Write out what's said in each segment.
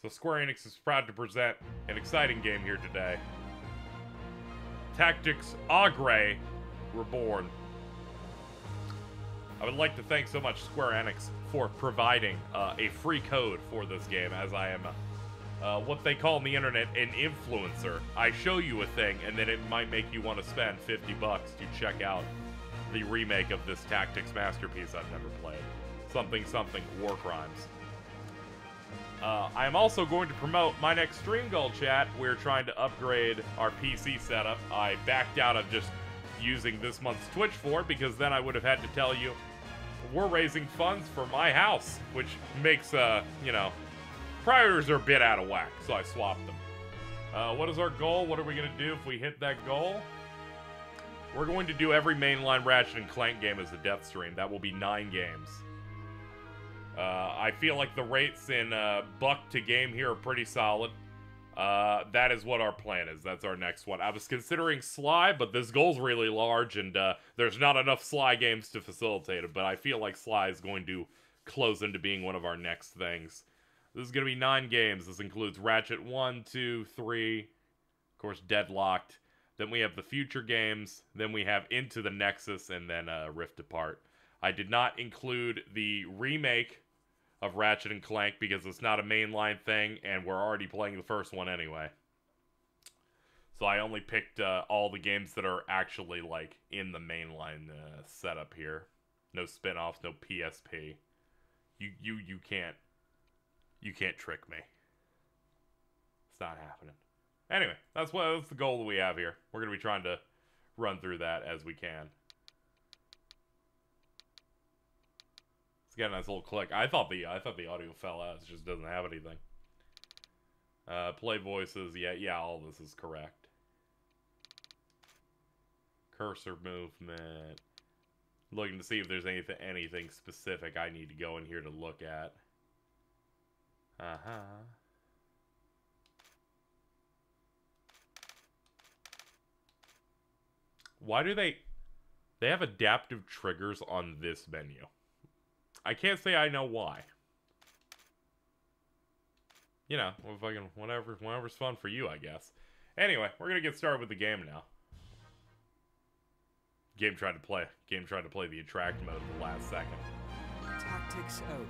So Square-Enix is proud to present an exciting game here today. Tactics Ogre Reborn. I would like to thank so much Square-Enix for providing a free code for this game, as I am what they call on the internet an influencer. I show you a thing, and then it might make you want to spend 50 bucks to check out the remake of this Tactics masterpiece I've never played. Something something War Crimes. I am also going to promote my next stream goal, chat. We're trying to upgrade our PC setup. I backed out of just using this month's Twitch for it, because then I would have had to tell you we're raising funds for my house, which makes, you know, priorities are a bit out of whack, so I swapped them. What is our goal? What are we going to do if we hit that goal? We're going to do every mainline Ratchet & Clank game as a death stream. That will be 9 games. I feel like the rates in buck to game here are pretty solid. That is what our plan is. That's our next one. I was considering Sly, but this goal's really large, and there's not enough Sly games to facilitate it, but I feel like Sly is going to close into being one of our next things. This is going to be 9 games. This includes Ratchet 1, 2, 3, of course, Deadlocked. Then we have the future games. Then we have Into the Nexus, and then Rift Apart. I did not include the remake of Ratchet & Clank because it's not a mainline thing, and we're already playing the first one anyway. So I only picked all the games that are actually, like, in the mainline setup here. No spin-offs, no PSP. You can't trick me. It's not happening. Anyway, that's the goal that we have here. We're going to be trying to run through that as we can. It's got a nice little click. I thought the audio fell out. It just doesn't have anything. Play voices. Yeah, all this is correct. Cursor movement. Looking to see if there's anything specific I need to go in here to look at. Why do they have adaptive triggers on this menu? I can't say I know why. You know, fucking whatever's fun for you, I guess. Anyway, we're gonna get started with the game now. Game tried to play the attract mode at the last second. Tactics Ogre.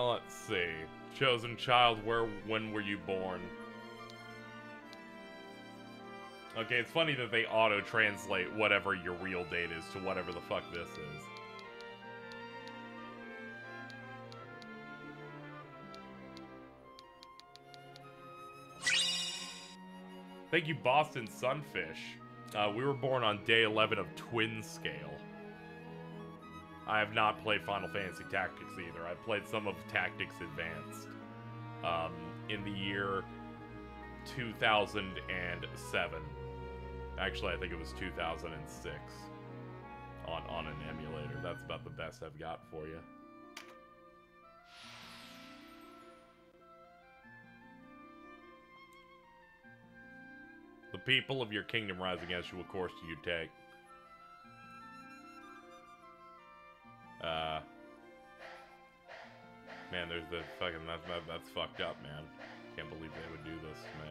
Let's see. Chosen child, when were you born? Okay, it's funny that they auto-translate whatever your real date is to whatever the fuck this is. Thank you, Boston Sunfish. We were born on day 11 of Twin Scale. I have not played Final Fantasy Tactics either. I played some of Tactics Advanced in the year 2007. Actually, I think it was 2006 on an emulator. That's about the best I've got for you. The people of your kingdom rise against you. What course do you take? Man, there's the fucking, that's fucked up, man. Can't believe they would do this to me.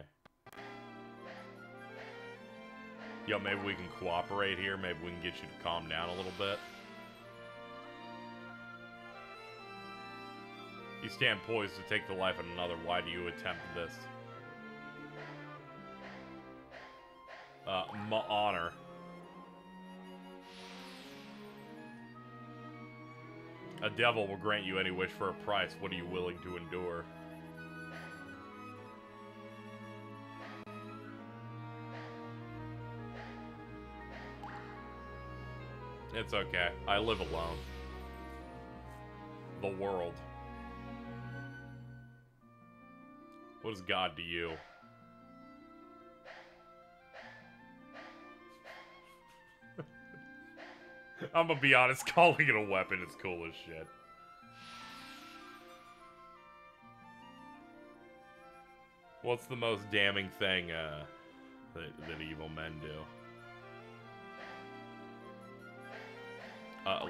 Yo, maybe we can cooperate here. Maybe we can get you to calm down a little bit. You stand poised to take the life of another. Why do you attempt this? Honor. A devil will grant you any wish for a price. What are you willing to endure? It's okay. I live alone. The world. What is God to you? I'm gonna be honest, calling it a weapon is cool as shit. What's the most damning thing that evil men do?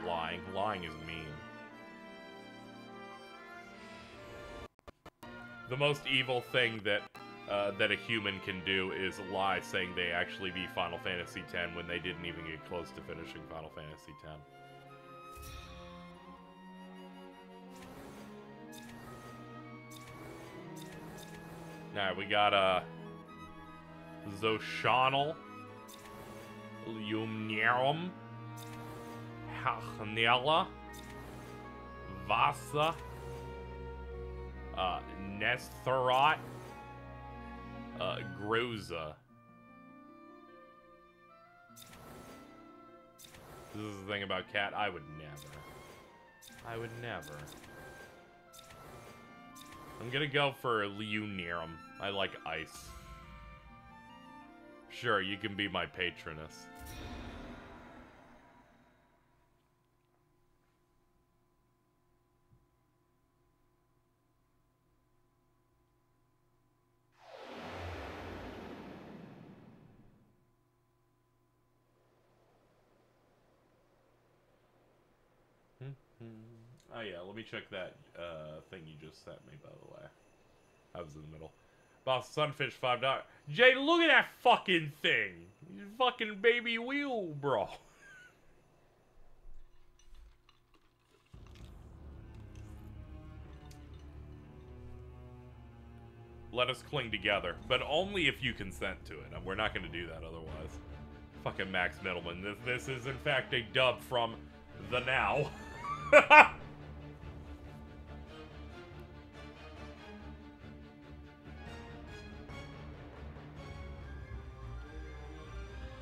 Lying. Lying is mean. The most evil thing that that a human can do is lie, saying they actually beat Final Fantasy X when they didn't even get close to finishing Final Fantasy X. Alright, we got Zoshanal, Lumniarum, Hachnella, Vasa, Nestharot, Groza. This is the thing about Cat. I would never. I'm gonna go for Leunirum. I like ice. Sure, you can be my patroness. Oh yeah, let me check that thing you just sent me, by the way. I was in the middle. Boss Sunfish, $5. Jay, look at that fucking thing! Fucking baby wheel, bro. Let us cling together, but only if you consent to it. We're not going to do that otherwise. Fucking Max Middleman. This is in fact a dub from the Now.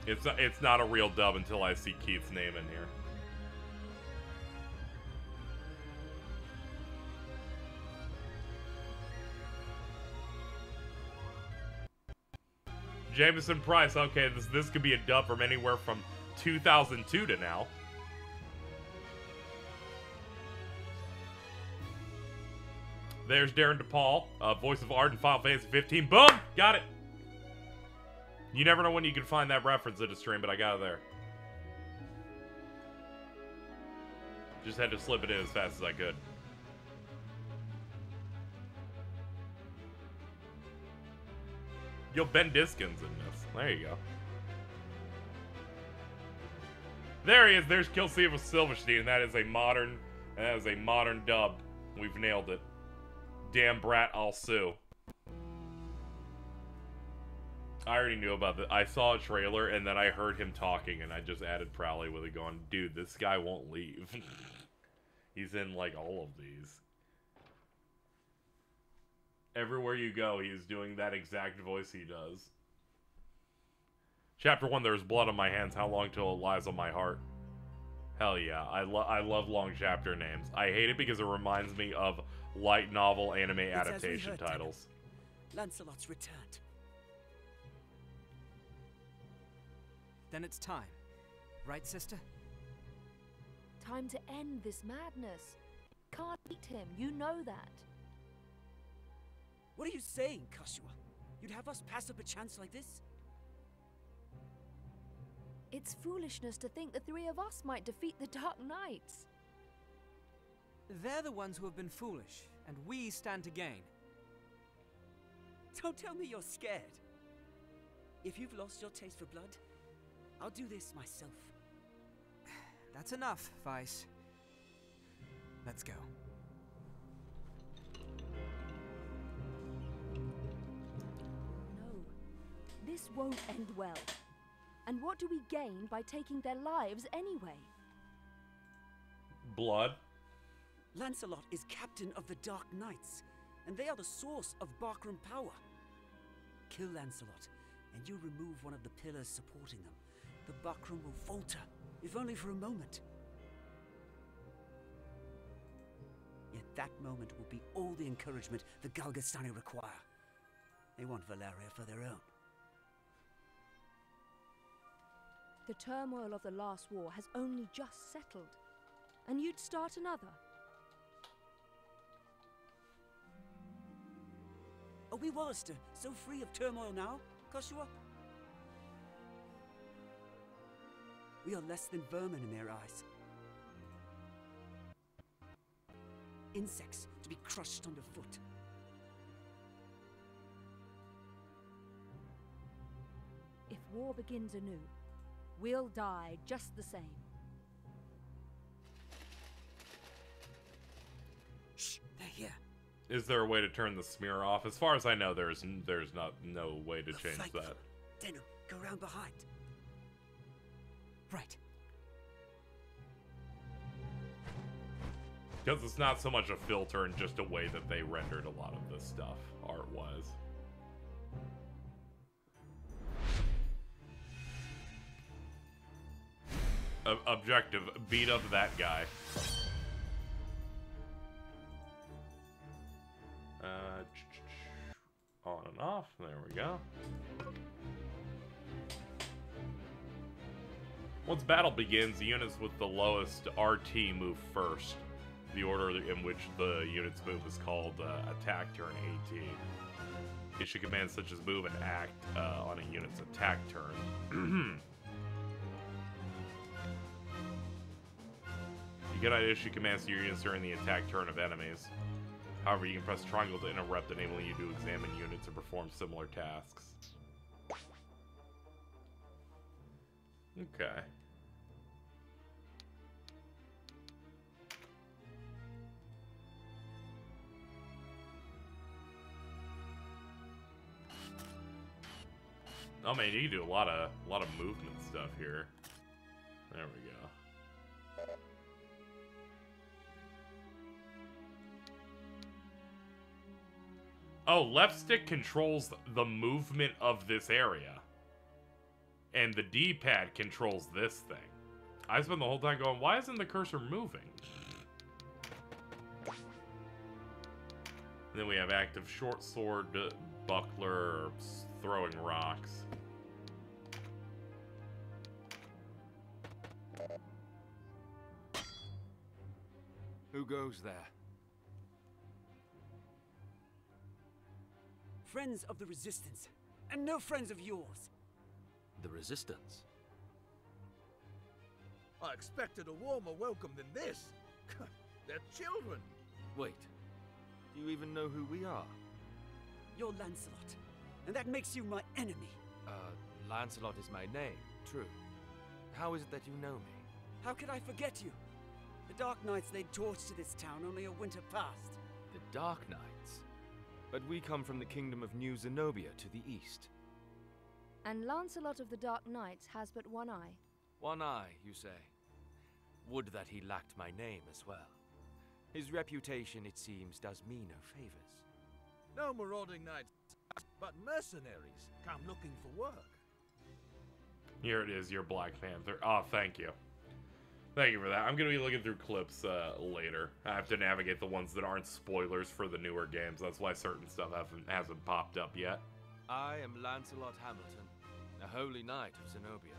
It's not a real dub until I see Keith's name in here. Jameson Price, okay, this could be a dub from anywhere from 2002 to now. There's Darren DePaul, voice of Art in Final Fantasy 15. Boom! Got it! You never know when you can find that reference in a stream, but I got it there. Just had to slip it in as fast as I could. Yo, Ben Diskin's in this. There you go. There he is. There's Kill Steve with Silverstein, and that is a modern dub. We've nailed it. Damn brat, I'll sue. I already knew about this. I saw a trailer, and then I heard him talking, and I just added Prowley with it going, dude, this guy won't leave. He's in, like, all of these. Everywhere you go, he's doing that exact voice he does. Chapter 1, there's blood on my hands. How long till it lies on my heart? Hell yeah. I love long chapter names. I hate it because it reminds me of light novel anime adaptation titles. Lancelot's returned. Then it's time. Right, sister? Time to end this madness. Can't beat him, you know that. What are you saying, Kashua? You'd have us pass up a chance like this? It's foolishness to think the three of us might defeat the Dark Knights. They're the ones who have been foolish, and we stand to gain. Don't tell me you're scared. If you've lost your taste for blood, I'll do this myself. That's enough, Vice. Let's go. No, this won't end well. And what do we gain by taking their lives anyway? Blood? Lancelot is captain of the Dark Knights, and they are the source of Barkram power. Kill Lancelot, and you remove one of the pillars supporting them. The Barkram will falter, if only for a moment. Yet that moment will be all the encouragement the Galgastani require. They want Valeria for their own. The turmoil of the last war has only just settled. And you'd start another. Are we Wallister so free of turmoil now, Koshua? We are less than vermin in their eyes. Insects to be crushed underfoot. If war begins anew, we'll die just the same. Shh, they're here. Is there a way to turn the smear off? As far as I know, there's no way to change Flank that. them. Denim, go around behind. Right. Because it's not so much a filter and just a way that they rendered a lot of this stuff, art-wise. Objective, beat up that guy. On and off, there we go. Once battle begins, the units with the lowest RT move first. The order in which the units move is called attack turn AT. Issue commands such as move and act on a unit's attack turn. You cannot issue commands to your units during the attack turn of enemies. However, you can press triangle to interrupt, enabling you to examine units or perform similar tasks. Okay. Oh man, you can do a lot of movement stuff here. There we go. Oh, left stick controls the movement of this area. And the D-pad controls this thing. I spent the whole time going, why isn't the cursor moving? And then we have active short sword, buckler, throwing rocks. Who goes there? Friends of the Resistance, and no friends of yours. The Resistance? I expected a warmer welcome than this. They're children. Wait, do you even know who we are? You're Lancelot, and that makes you my enemy. Lancelot is my name, true. How is it that you know me? How could I forget you? The Dark Knights laid torch to this town only a winter past. The Dark Knights? But we come from the kingdom of New Zenobia to the east. And Lancelot of the Dark Knights has but one eye. One eye, you say? Would that he lacked my name as well. His reputation, it seems, does me no favors. No marauding knights, but mercenaries come looking for work. Here it is, your Black Panther. Oh, thank you. Thank you for that. I'm going to be looking through clips later. I have to navigate the ones that aren't spoilers for the newer games. That's why certain stuff hasn't popped up yet. I am Lancelot Hamilton, a holy knight of Zenobia.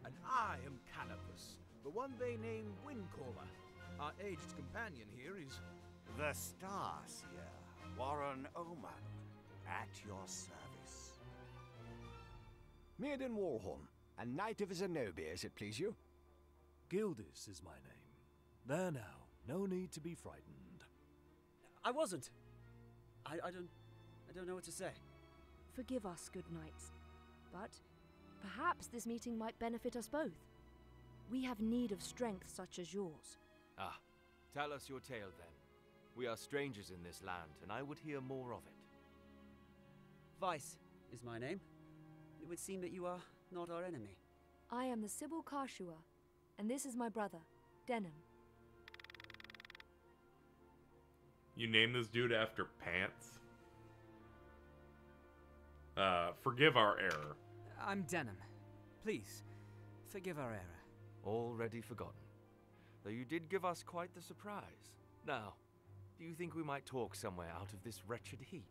And I am Canopus, the one they name Windcaller. Our aged companion here is... The Starseer, Warren Oman, at your service. Mirden Warhorn, a knight of Zenobia, as it please you. Gildis is my name. There now, no need to be frightened. I wasn't. I don't know what to say. Forgive us, good knights. But perhaps this meeting might benefit us both. We have need of strength such as yours. Ah, tell us your tale then. We are strangers in this land, and I would hear more of it. Vice is my name. It would seem that you are not our enemy. I am the Sybil Karshua, and this is my brother, Denim. You name this dude after pants? Forgive our error. I'm Denim. Please, forgive our error. Already forgotten. Though you did give us quite the surprise. Now, do you think we might talk somewhere out of this wretched heat?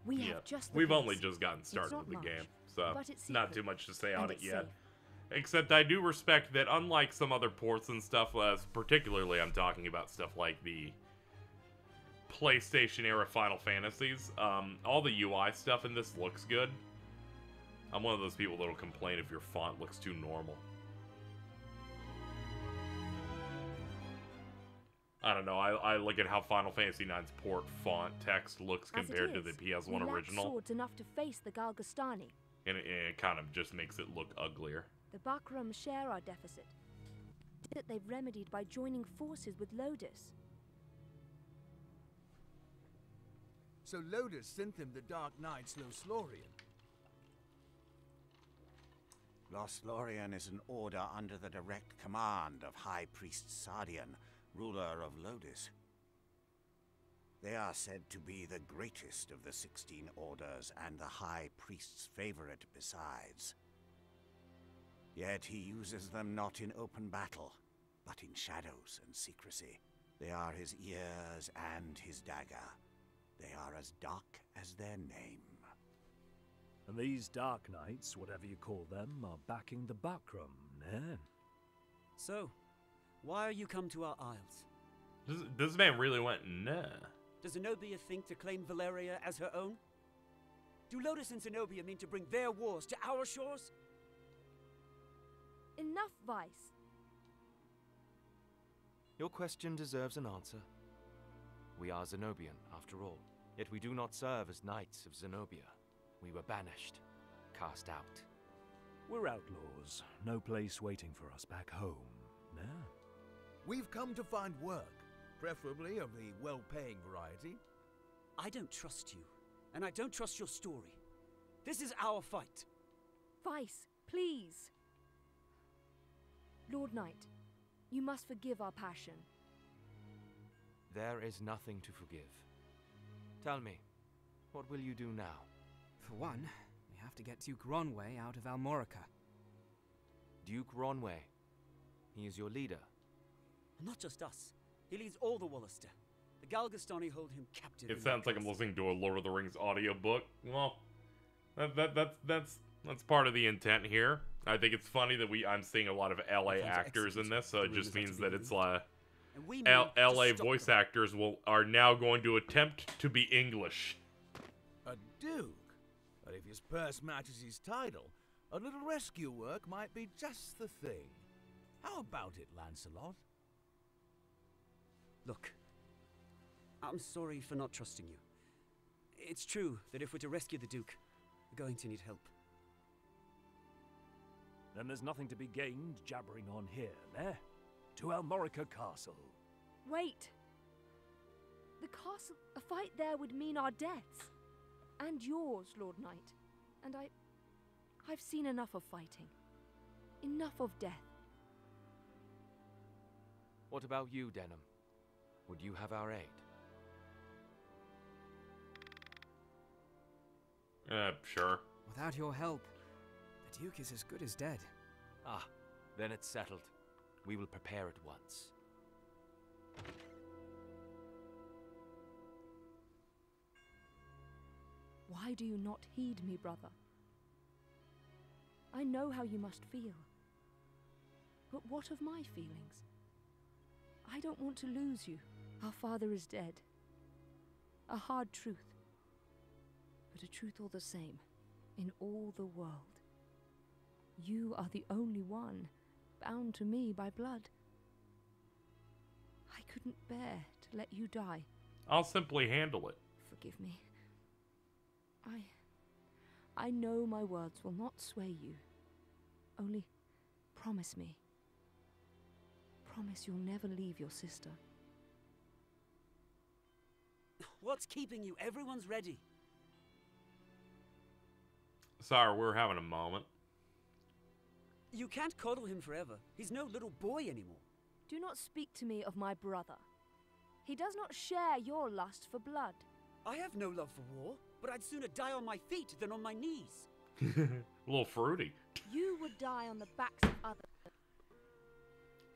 We have just the We've pace. only just gotten started not with the much, game, so but it's not secret, too much to say and on it it's yet. safe. Except I do respect that, unlike some other ports and stuff, particularly I'm talking about stuff like the PlayStation era Final Fantasies, all the UI stuff in this looks good. I'm one of those people that'll complain if your font looks too normal. I don't know, I look at how Final Fantasy IX's port font text looks compared to the PS1 original. Swords enough to face the Galgastani. And it kind of just makes it look uglier. The Bakram share our deficit. That they've remedied by joining forces with Lodis. So Lodis sent them the Dark Knight's Lothlorien. Lothlorien is an order under the direct command of High Priest Sardian, ruler of Lodis. They are said to be the greatest of the 16 orders and the High Priest's favorite besides. Yet he uses them not in open battle, but in shadows and secrecy. They are his ears and his dagger. They are as dark as their name. And these Dark Knights, whatever you call them, are backing the Bakram, eh? So, why are you come to our isles? This man really went, nah. Does Zenobia think to claim Valeria as her own? Do Lodis and Zenobia mean to bring their wars to our shores? Enough, Vice. Your question deserves an answer. We are Zenobian, after all. Yet we do not serve as knights of Zenobia. We were banished, cast out. We're outlaws. No place waiting for us back home, nah? We've come to find work, preferably of the well-paying variety. I don't trust you, and I don't trust your story. This is our fight. Vice, please. Lord Knight, you must forgive our passion. There is nothing to forgive. Tell me, what will you do now? For one, we have to get Duke Ronway out of Almorica. Duke Ronway. He is your leader. Not just us. He leads all the Wallister. The Galgastani hold him captive. It sounds like I'm listening to a Lord of the Rings audiobook. Well, that's part of the intent here. I think it's funny that I'm seeing a lot of LA actors in this, so it just means that it's LA voice actors are now going to attempt to be English. A duke? But if his purse matches his title, a little rescue work might be just the thing. How about it, Lancelot? Look, I'm sorry for not trusting you. It's true that if we're to rescue the Duke, we're going to need help. Then there's nothing to be gained jabbering on here, eh? To Almorica Castle. Wait! The castle, a fight there would mean our deaths. And yours, Lord Knight. And I've seen enough of fighting. Enough of death. What about you, Denham? Would you have our aid? Sure. Without your help, the Duke is as good as dead. Ah, then it's settled. We will prepare at once. Why do you not heed me, brother? I know how you must feel. But what of my feelings? I don't want to lose you. Our father is dead. A hard truth. But a truth all the same, in all the world. You are the only one bound to me by blood. I couldn't bear to let you die. I'll simply handle it. Forgive me. I know my words will not sway you. Only promise me. Promise you'll never leave your sister. What's keeping you? Everyone's ready. Sorry, we're having a moment. You can't coddle him forever. He's no little boy anymore. Do not speak to me of my brother. He does not share your lust for blood. I have no love for war, but I'd sooner die on my feet than on my knees. A little fruity. You would die on the backs of others.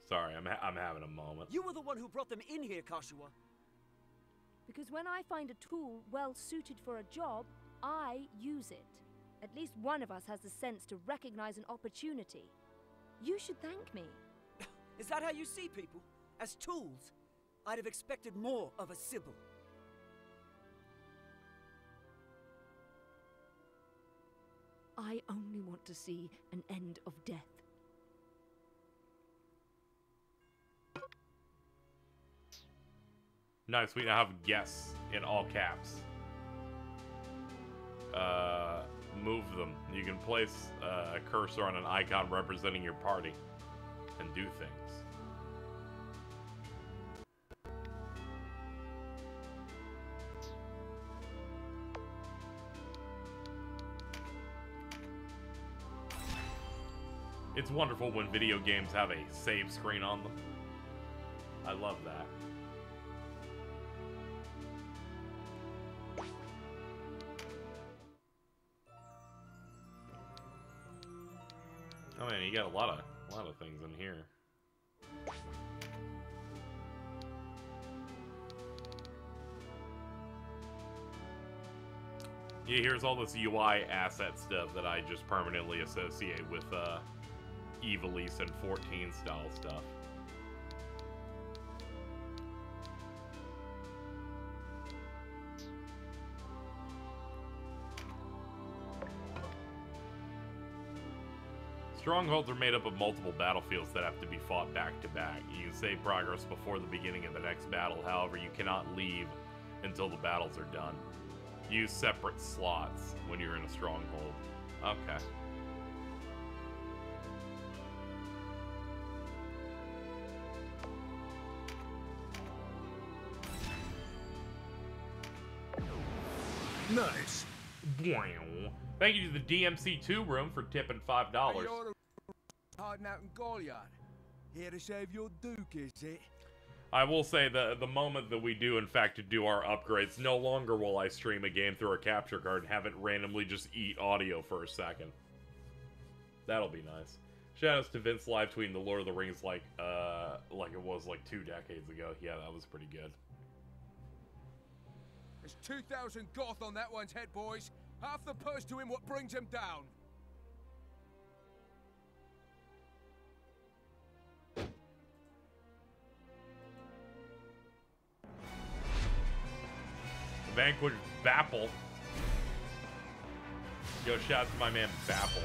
Sorry, I'm having a moment. You were the one who brought them in here, Kashua. Because when I find a tool well suited for a job, I use it. At least one of us has the sense to recognize an opportunity. You should thank me. Is that how you see people? As tools? I'd have expected more of a Sybil. I only want to see an end of death. Nice, we now have guests in all caps. Move them. You can place a cursor on an icon representing your party and do things. It's wonderful when video games have a save screen on them. I love that. Oh man, you got a lot of things in here. Yeah, here's all this UI asset stuff that I just permanently associate with Evilise and 14 style stuff. Strongholds are made up of multiple battlefields that have to be fought back to back. You can save progress before the beginning of the next battle, however, you cannot leave until the battles are done. Use separate slots when you're in a stronghold. Okay. Nice. Thank you to the DMC2 room for tipping $5. Hiding out in Goliard. Here to save your Duke, is it? I will say the moment that we do, in fact, to do our upgrades, no longer will I stream a game through a capture card and have it randomly just eat audio for a second. That'll be nice. Shoutouts to Vince live tweeting the Lord of the Rings like it was like 2 decades ago. Yeah, that was pretty good. There's 2,000 goth on that one's head, boys. Half the purse to him what brings him down. Vanquish Bapple. Yo, shout out to my man Bapple.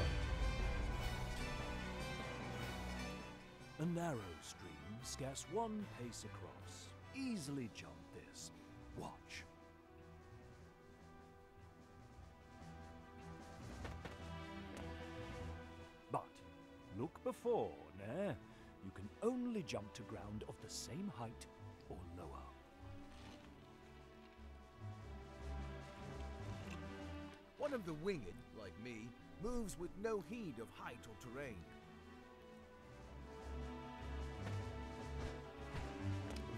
A narrow stream, scarce 1 pace across. Easily jump this. Watch. But look before, nah. You can only jump to ground of the same height or lower. One of the winged, like me, moves with no heed of height or terrain.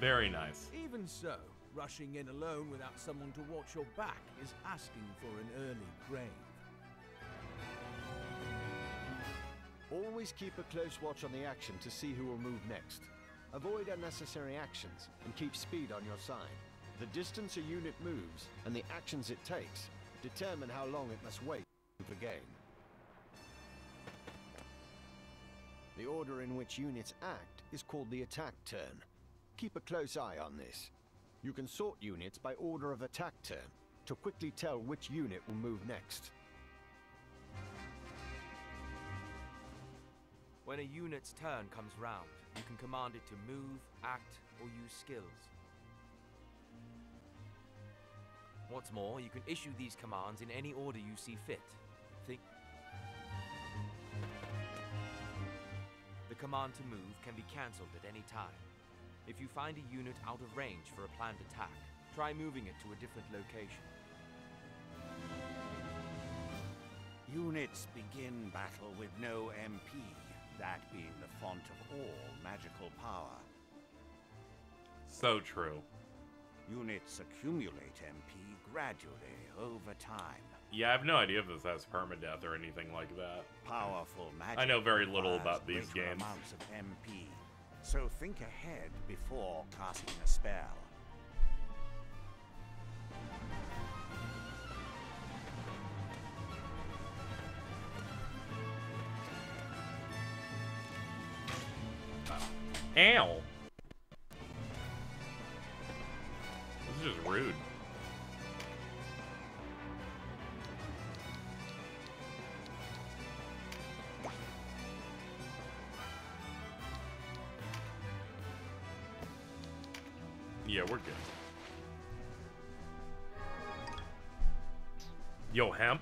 Very nice. Even so, rushing in alone without someone to watch your back is asking for an early grave. Always keep a close watch on the action to see who will move next. Avoid unnecessary actions and keep speed on your side. The distance a unit moves and the actions it takes determine how long it must wait to gain. The order in which units act is called the attack turn. Keep a close eye on this. You can sort units by order of attack turn to quickly tell which unit will move next. When a unit's turn comes round, you can command it to move, act, or use skills. What's more, you can issue these commands in any order you see fit. The command to move can be cancelled at any time. If you find a unit out of range for a planned attack, try moving it to a different location. Units begin battle with no MP, that being the font of all magical power. So true. Units accumulate MP gradually over time. Yeah, I have no idea if this has permadeath or anything like that. Powerful magic. I know very little requires about these greater games. amounts of MP, so think ahead before casting a spell. Ow! This is just rude. Yeah, we're good. Yo, hemp.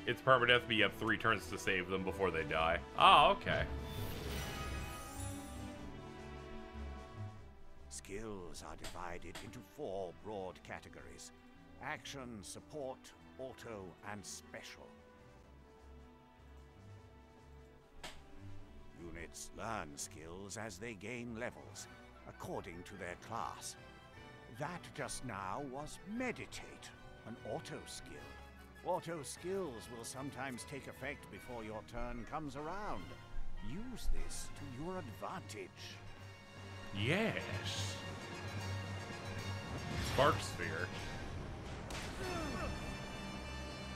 It's permadeath, but you have 3 turns to save them before they die. Oh, okay. Skills are divided into 4 broad categories: action, support, auto, and special. Units learn skills as they gain levels, according to their class. That just now was meditate, an auto skill. Auto skills will sometimes take effect before your turn comes around. Use this to your advantage. Yes. Spark Sphere.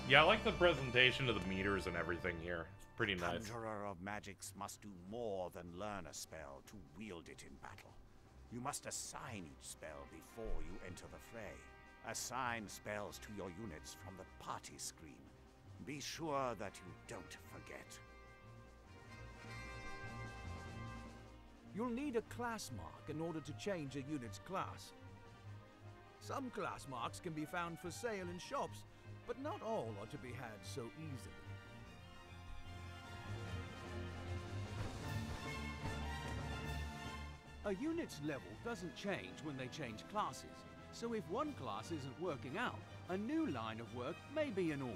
Yeah, I like the presentation of the meters and everything here. It's pretty nice. Conjurer of magics must do more than learn a spell to wield it in battle. You must assign each spell before you enter the fray. Assign spells to your units from the party screen. Be sure that you don't forget. You'll need a class mark in order to change a unit's class. Some class marks can be found for sale in shops, but not all are to be had so easily. A unit's level doesn't change when they change classes, so if one class isn't working out, a new line of work may be in order.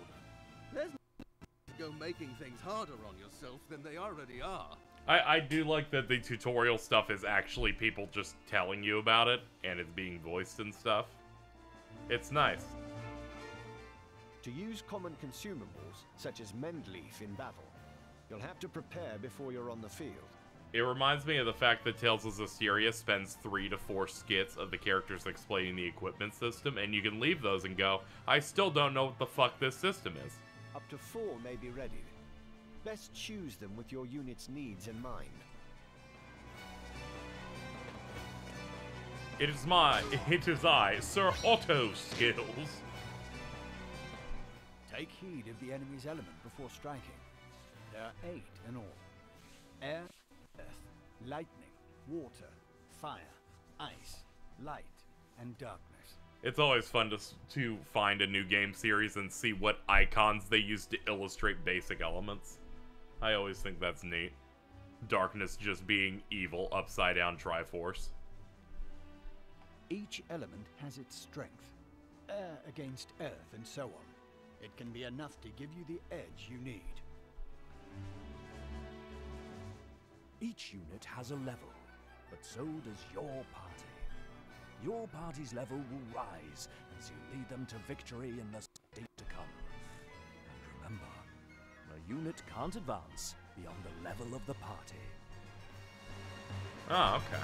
There's no need to go making things harder on yourself than they already are. I do like that the tutorial stuff is actually people just telling you about it, and it's being voiced and stuff. It's nice. To use common consumables, such as mend leaf in battle, you'll have to prepare before you're on the field. It reminds me of the fact that Tales of Zestiria spends 3 to 4 skits of the characters explaining the equipment system, and you can leave those and go, I still don't know what the fuck this system is. Up to 4 may be ready. Best choose them with your unit's needs in mind. It is I, Sir Otto Skills. Take heed of the enemy's element before striking. There are 8 in all. Air, earth, lightning, water, fire, ice, light, and darkness. It's always fun to find a new game series and see what icons they use to illustrate basic elements. I always think that's neat. Darkness just being evil, upside down Triforce. Each element has its strength. Air against earth and so on. It can be enough to give you the edge you need. Each unit has a level, but so does your party. Your party's level will rise as you lead them to victory in the state to come. And remember, a unit can't advance beyond the level of the party. Oh, okay.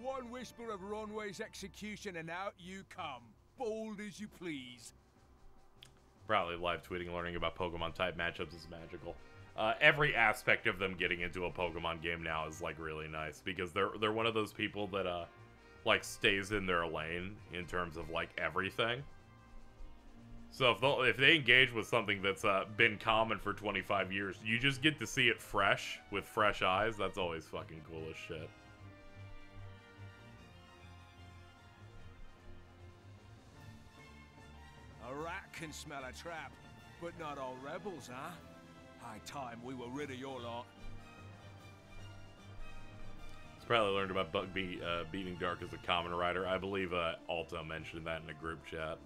One whisper of Ronway's execution and out you come, bold as you please. Probably live tweeting, learning about Pokemon type matchups is magical. Every aspect of them getting into a Pokemon game now is like really nice because they're one of those people that like stays in their lane in terms of like everything. So if they engage with something that's been common for 25 years, you just get to see it fresh with fresh eyes. That's always fucking cool as shit. A rat can smell a trap, but not all rebels, huh? High time we were rid of your lot. He's probably learned about beating Dark as a common rider. I believe Alta mentioned that in a group chat.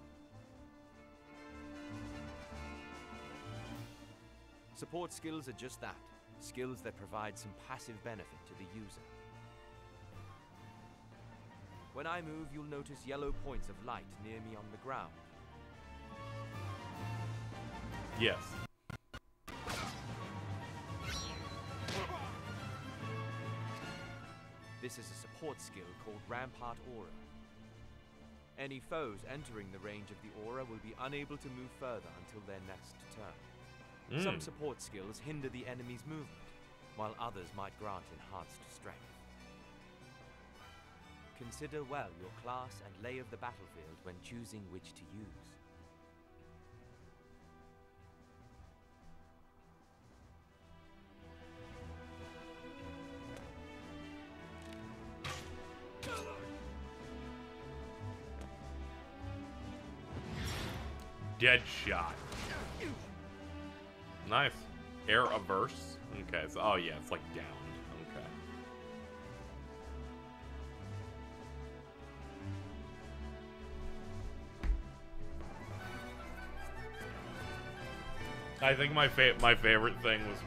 Support skills are just that. Skills that provide some passive benefit to the user. When I move, you'll notice yellow points of light near me on the ground. Yes. This is a support skill called Rampart Aura. Any foes entering the range of the aura will be unable to move further until their next turn. Some support skills hinder the enemy's movement, while others might grant enhanced strength. Consider well your class and lay of the battlefield when choosing which to use. Dead shot. Nice. Air averse. Okay, so oh yeah, it's like downed. Okay. I think my favorite thing was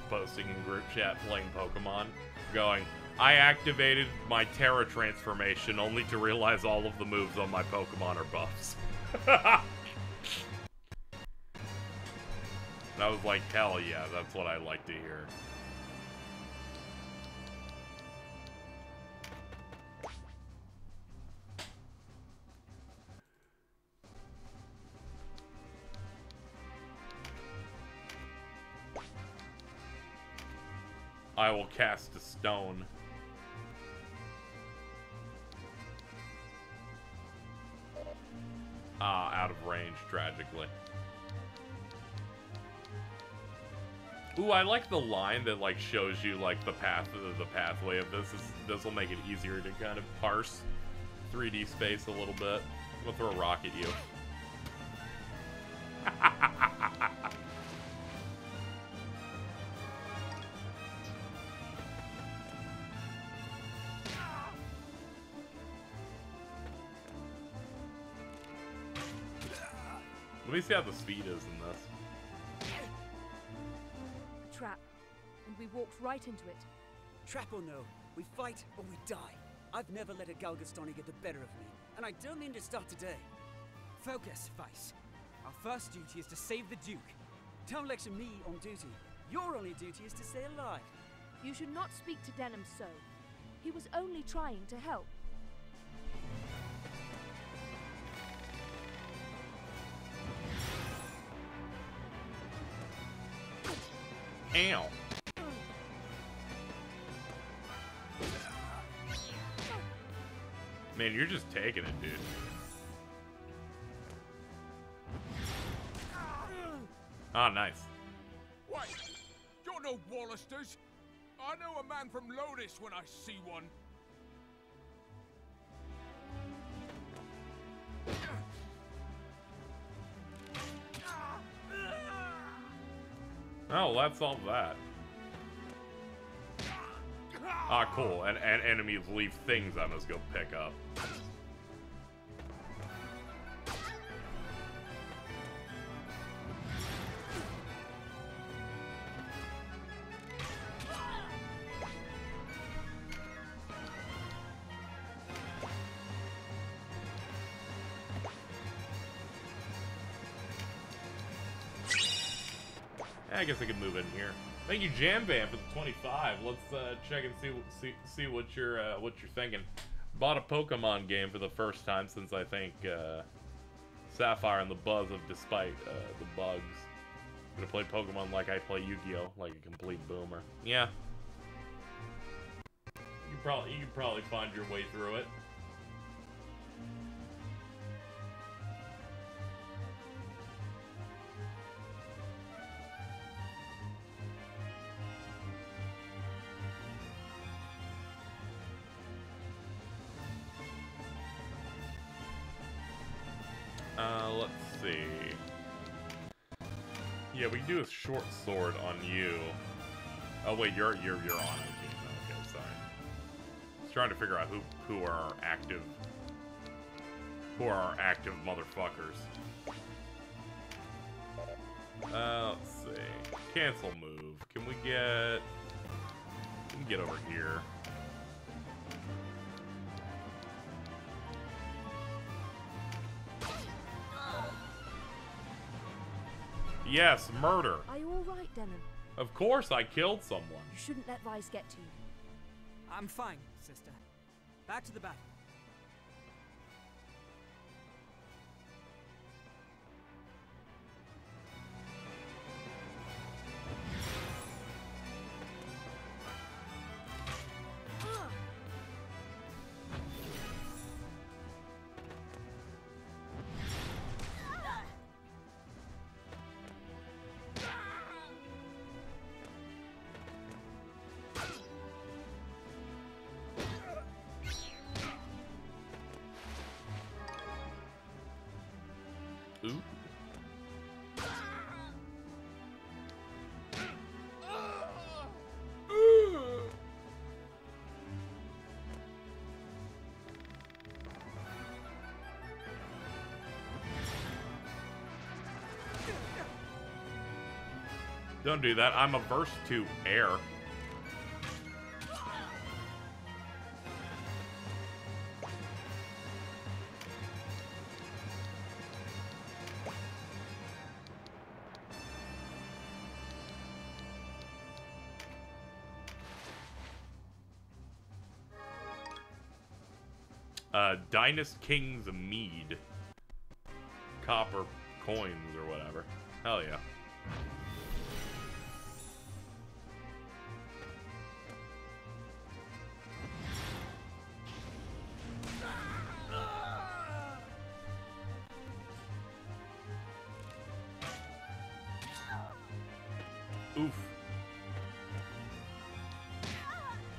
posting in group chat playing Pokemon, going, I activated my Terra transformation only to realize all of the moves on my Pokemon are buffs. And I was like, hell yeah, that's what I like to hear. I will cast a stone. Out of range, tragically. Ooh, I like the line that like shows you like the pathway of this. This will make it easier to kind of parse 3D space a little bit. I'm gonna throw a rock at you. Let me see how the speed is in this. Trap, and we walked right into it. Trap or no, we fight or we die. I've never let a Galgastani get the better of me, and I don't mean to start today. Focus, Vice. Our first duty is to save the Duke. Don't lecture me on duty. Your only duty is to stay alive. You should not speak to Denham so. He was only trying to help. Ow. Man, you're just taking it, dude. Ah, nice. Wait, you're no Wallisters. I know a man from Lotus when I see one. Oh, well, that solved that. Ah, cool. And enemies leave things I must go pick up. I guess I could move in here. Thank you, Jamban, for the 25. Let's check and see what you're thinking. Bought a Pokemon game for the first time since I think Sapphire and the buzz of Despite the bugs. I'm gonna play Pokemon like I play Yu-Gi-Oh, like a complete boomer. Yeah. You could probably find your way through it. Let's see. Yeah, we can do a short sword on you. Oh wait, you're on it. Okay, sorry. Just trying to figure out who are our active motherfuckers. Let's see. Cancel move. Can we get over here? Yes, murder. Are you all right, Denham? Of course, I killed someone. You shouldn't let Vice get to you. I'm fine, sister. Back to the battle. Ooh. Don't do that. I'm averse to air. Dynast King's Mead. Copper coins or whatever. Hell yeah. Oof.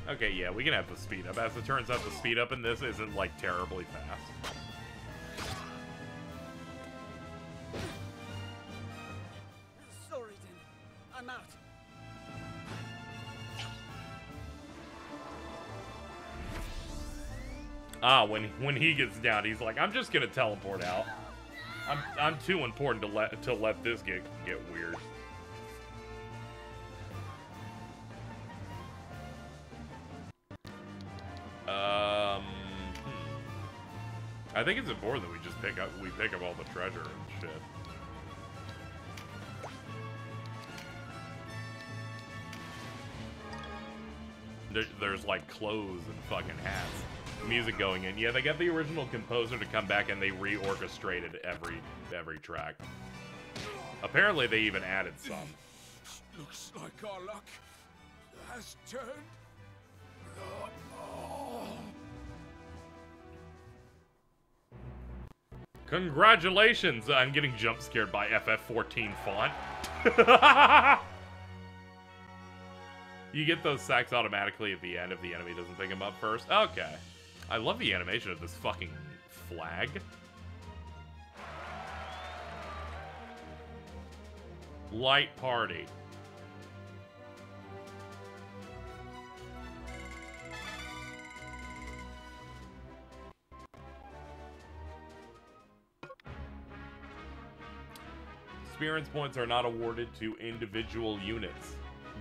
Okay, yeah, we can have the speed up. As it turns out, the speed up in this isn't, like, terribly fast. Sorry, then. I'm out. Ah, when he gets down, he's like, I'm just gonna teleport out. I'm too important to let this get weird. I think it's important that we just pick up all the treasure and shit. There's like clothes and fucking hats. Music going in. Yeah, they got the original composer to come back and they reorchestrated every track. Apparently they even added some. Looks like our luck has turned. Congratulations! I'm getting jump scared by FF14 font. You get those sacks automatically at the end if the enemy doesn't pick them up first. Okay. I love the animation of this fucking flag. Light party. Experience points are not awarded to individual units,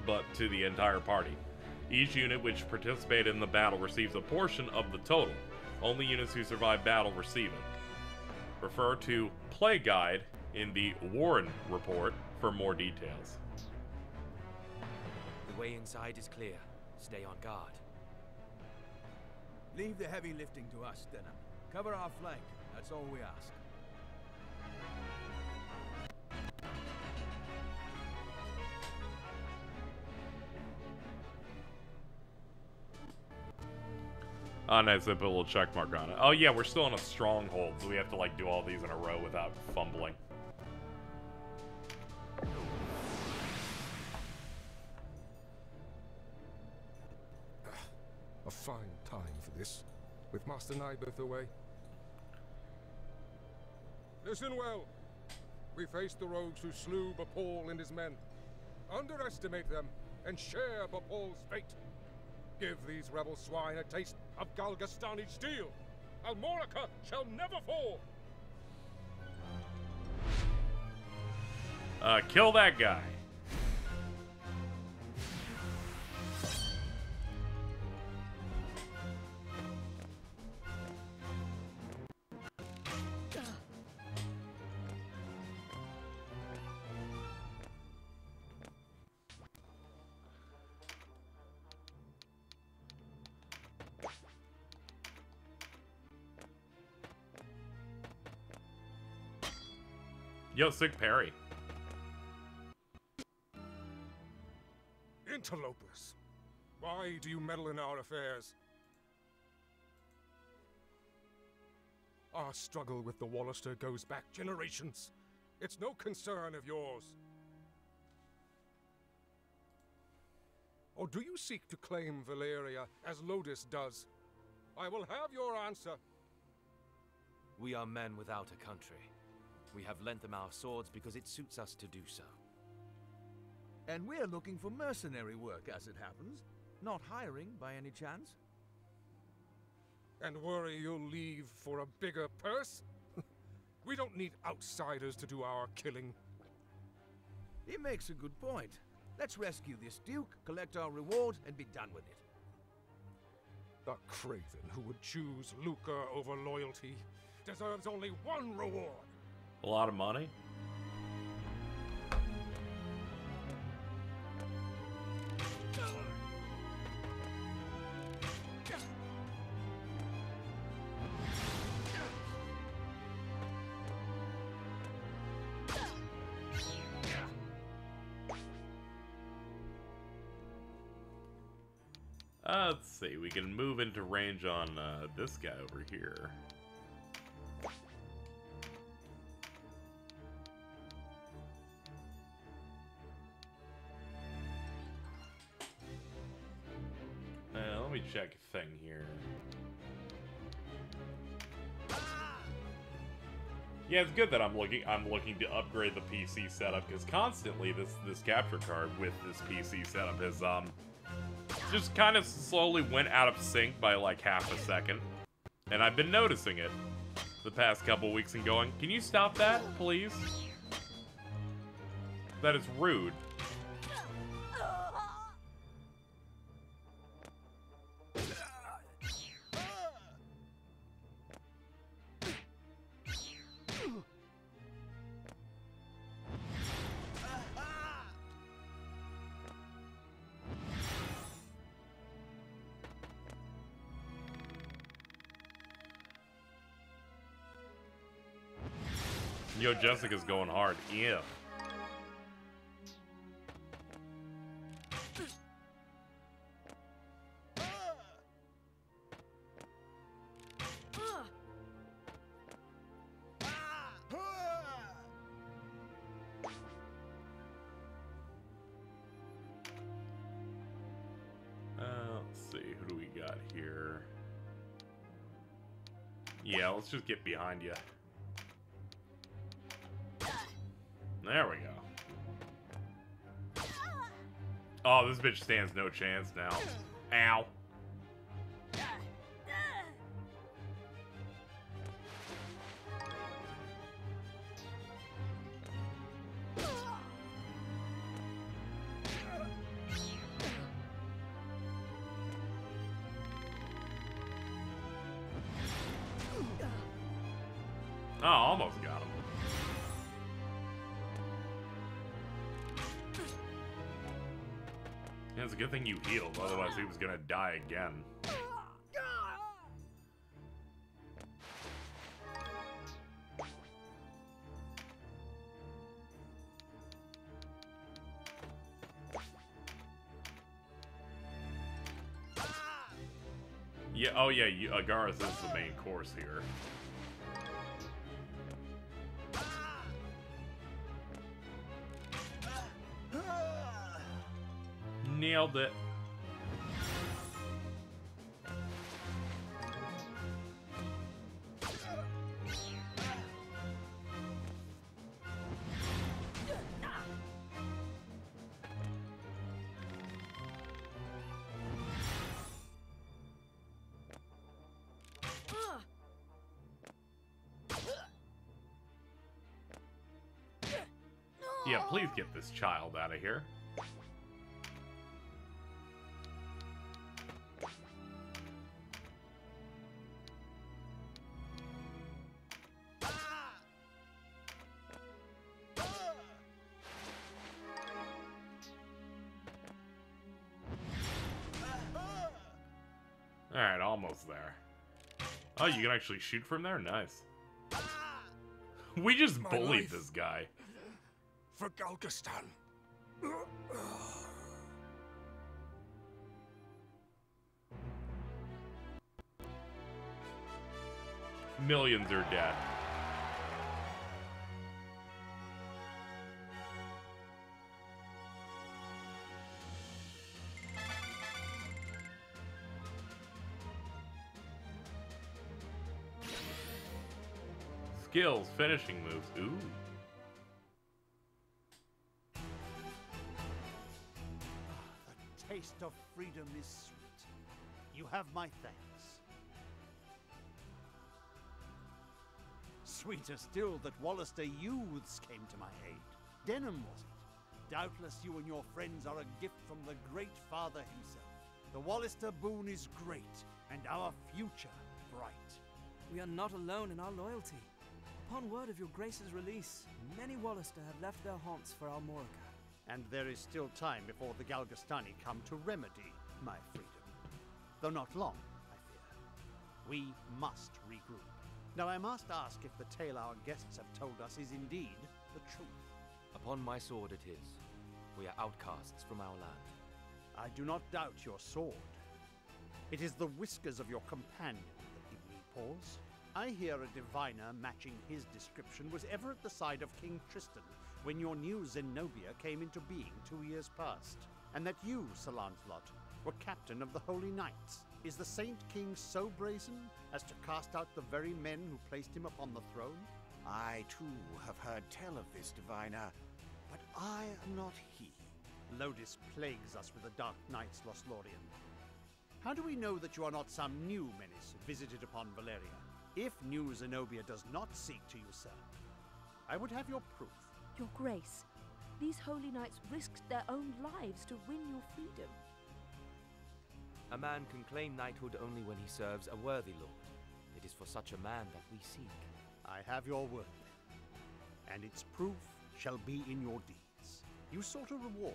but to the entire party. Each unit which participated in the battle receives a portion of the total. Only units who survive battle receive it. Refer to Play Guide in the Warren report for more details. The way inside is clear. Stay on guard. Leave the heavy lifting to us, Denham. Cover our flank. That's all we ask. Oh, nice. I put a little check mark on it. Oh, yeah, we're still in a stronghold, so we have to, like, do all these in a row without fumbling. A fine time for this, with Master Nyberth away. Listen well. We face the rogues who slew Bapal and his men. Underestimate them, and share Bapal's fate. Give these rebel swine a taste of Galgastani steel. Almorica shall never fall. Kill that guy. Yo, sick parry. Interlopers, why do you meddle in our affairs? Our struggle with the Wallister goes back generations. It's no concern of yours. Or do you seek to claim Valeria as Lodis does? I will have your answer. We are men without a country. We have lent them our swords because it suits us to do so. And we're looking for mercenary work, as it happens. Not hiring, by any chance? And worry you'll leave for a bigger purse? We don't need outsiders to do our killing. He makes a good point. Let's rescue this Duke, collect our reward, and be done with it. The craven who would choose lucre over loyalty deserves only one reward. A lot of money? Let's see, we can move into range on this guy over here. Let me check a thing here. Yeah, it's good that I'm looking to upgrade the PC setup, because constantly this capture card with this PC setup has just kind of slowly went out of sync by like half a second. And I've been noticing it the past couple weeks and going, can you stop that, please? That is rude. Yo, Jessica's going hard. Yeah. Let's see, who do we got here? Yeah, let's just get behind you. There we go. Oh, this bitch stands no chance now. Ow. Oh, almost got him. Yeah, it's a good thing you healed, otherwise he was gonna die again. Yeah, oh yeah, Garth is the main course here. Nailed it. Yeah, please get this child out of here. Alright, almost there. Oh, you can actually shoot from there? Nice. We just bullied this guy. For Galgastan. Millions are dead. Skills, finishing moves. Ooh. The taste of freedom is sweet. You have my thanks. Sweeter still that Wallister youths came to my aid. Denham, was it? Doubtless you and your friends are a gift from the great father himself. The Wallister boon is great, and our future bright. We are not alone in our loyalty. Upon word of your grace's release, many Wallister have left their haunts for Almorica. And there is still time before the Galgastani come to remedy my freedom. Though not long, I fear. We must regroup. Now I must ask if the tale our guests have told us is indeed the truth. Upon my sword it is. We are outcasts from our land. I do not doubt your sword. It is the whiskers of your companion that give me pause. I hear a diviner matching his description was ever at the side of King Tristan when your new Zenobia came into being 2 years past, and that you, Sir Lancelot, were captain of the Holy Knights. Is the Saint King so brazen as to cast out the very men who placed him upon the throne? I, too, have heard tell of this diviner, but I am not he. Lodis plagues us with the Dark Knights, Lothlorien. How do we know that you are not some new menace visited upon Valeria? If new Zenobia does not seek to you, sir, I would have your proof. Your Grace, these holy knights risked their own lives to win your freedom. A man can claim knighthood only when he serves a worthy lord. It is for such a man that we seek. I have your word, then, and its proof shall be in your deeds. You sought a reward.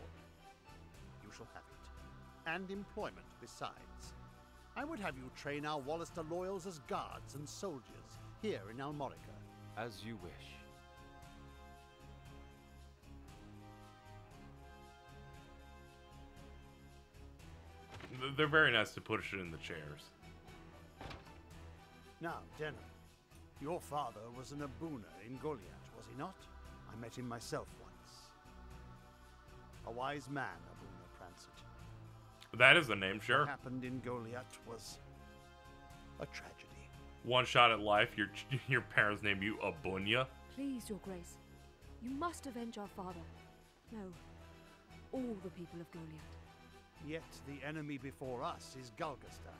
You shall have it, and employment besides. I would have you train our Wallister loyals as guards and soldiers here in Almorica. As you wish. They're very nice to push it in the chairs. Now, Denham, your father was an Abuna in Goliath, was he not? I met him myself once. A wise man, Abuna Prancet. That is the name, sure. What happened in Goliath was a tragedy. One shot at life, your parents named you Abunya. Please, Your Grace, you must avenge our father. No, all the people of Goliath. Yet the enemy before us is Galgastan.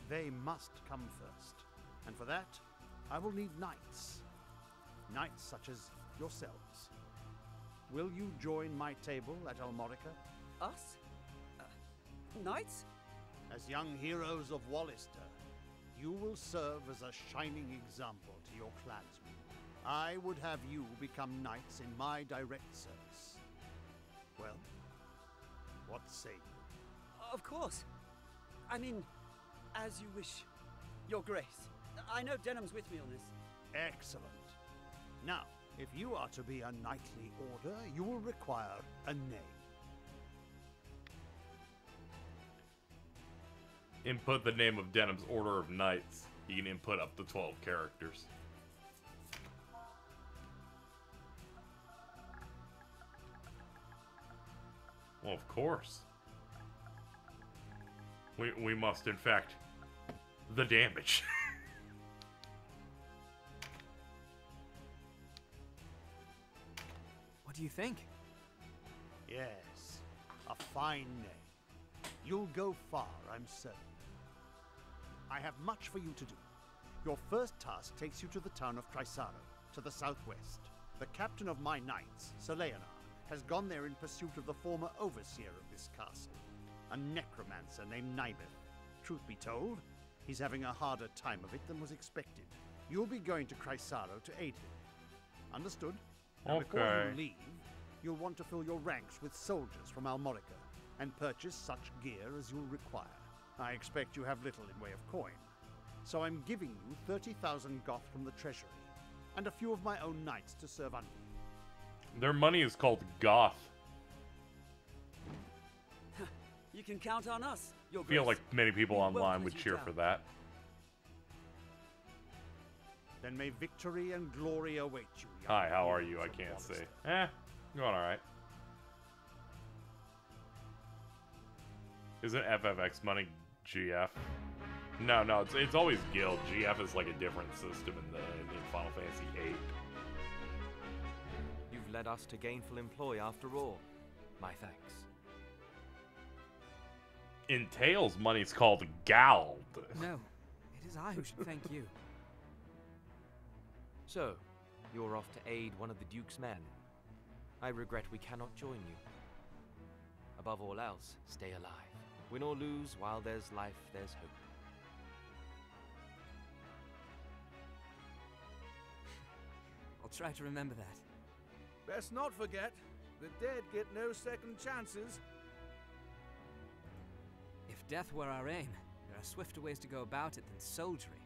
They must come first. And for that, I will need knights. Knights such as yourselves. Will you join my table at Almorica? Us? Knights? As young heroes of Wallister, you will serve as a shining example to your clansmen. I would have you become knights in my direct service. Well, what say you? Of course. I mean, as you wish, Your Grace. I know Denham's with me on this. Excellent. Now, if you are to be a knightly order, you will require a name. Input the name of Denham's Order of Knights. You can input up to 12 characters. Well, of course. We must infect the damage. What do you think? Yes, a fine name. You'll go far, I'm certain. I have much for you to do. Your first task takes you to the town of Chrysaro, to the southwest. The captain of my knights, Sir Leonard, has gone there in pursuit of the former overseer of this castle, a necromancer named Nibeth. Truth be told, he's having a harder time of it than was expected. You'll be going to Chrysaro to aid him. Understood? Now, before you leave, you'll want to fill your ranks with soldiers from Almorica and purchase such gear as you'll require. I expect you have little in way of coin, so I'm giving you 30,000 goth from the treasury, and a few of my own knights to serve under you. Their money is called goth. You can count on us, Your I feel Grace. like many people online would cheer for that. Then may victory and glory await you. Hi, how are you? I can't see. Going alright. Isn't FFX money GF? No, it's always guild. GF is like a different system in Final Fantasy VIII. You've led us to gainful employ after all. My thanks. In Tales, money's called gald. No, it is I who should thank you. So, you're off to aid one of the Duke's men. I regret we cannot join you. Above all else, stay alive. Win or lose, while there's life, there's hope. I'll try to remember that. Best not forget, the dead get no second chances. If death were our aim, there are swifter ways to go about it than soldiery.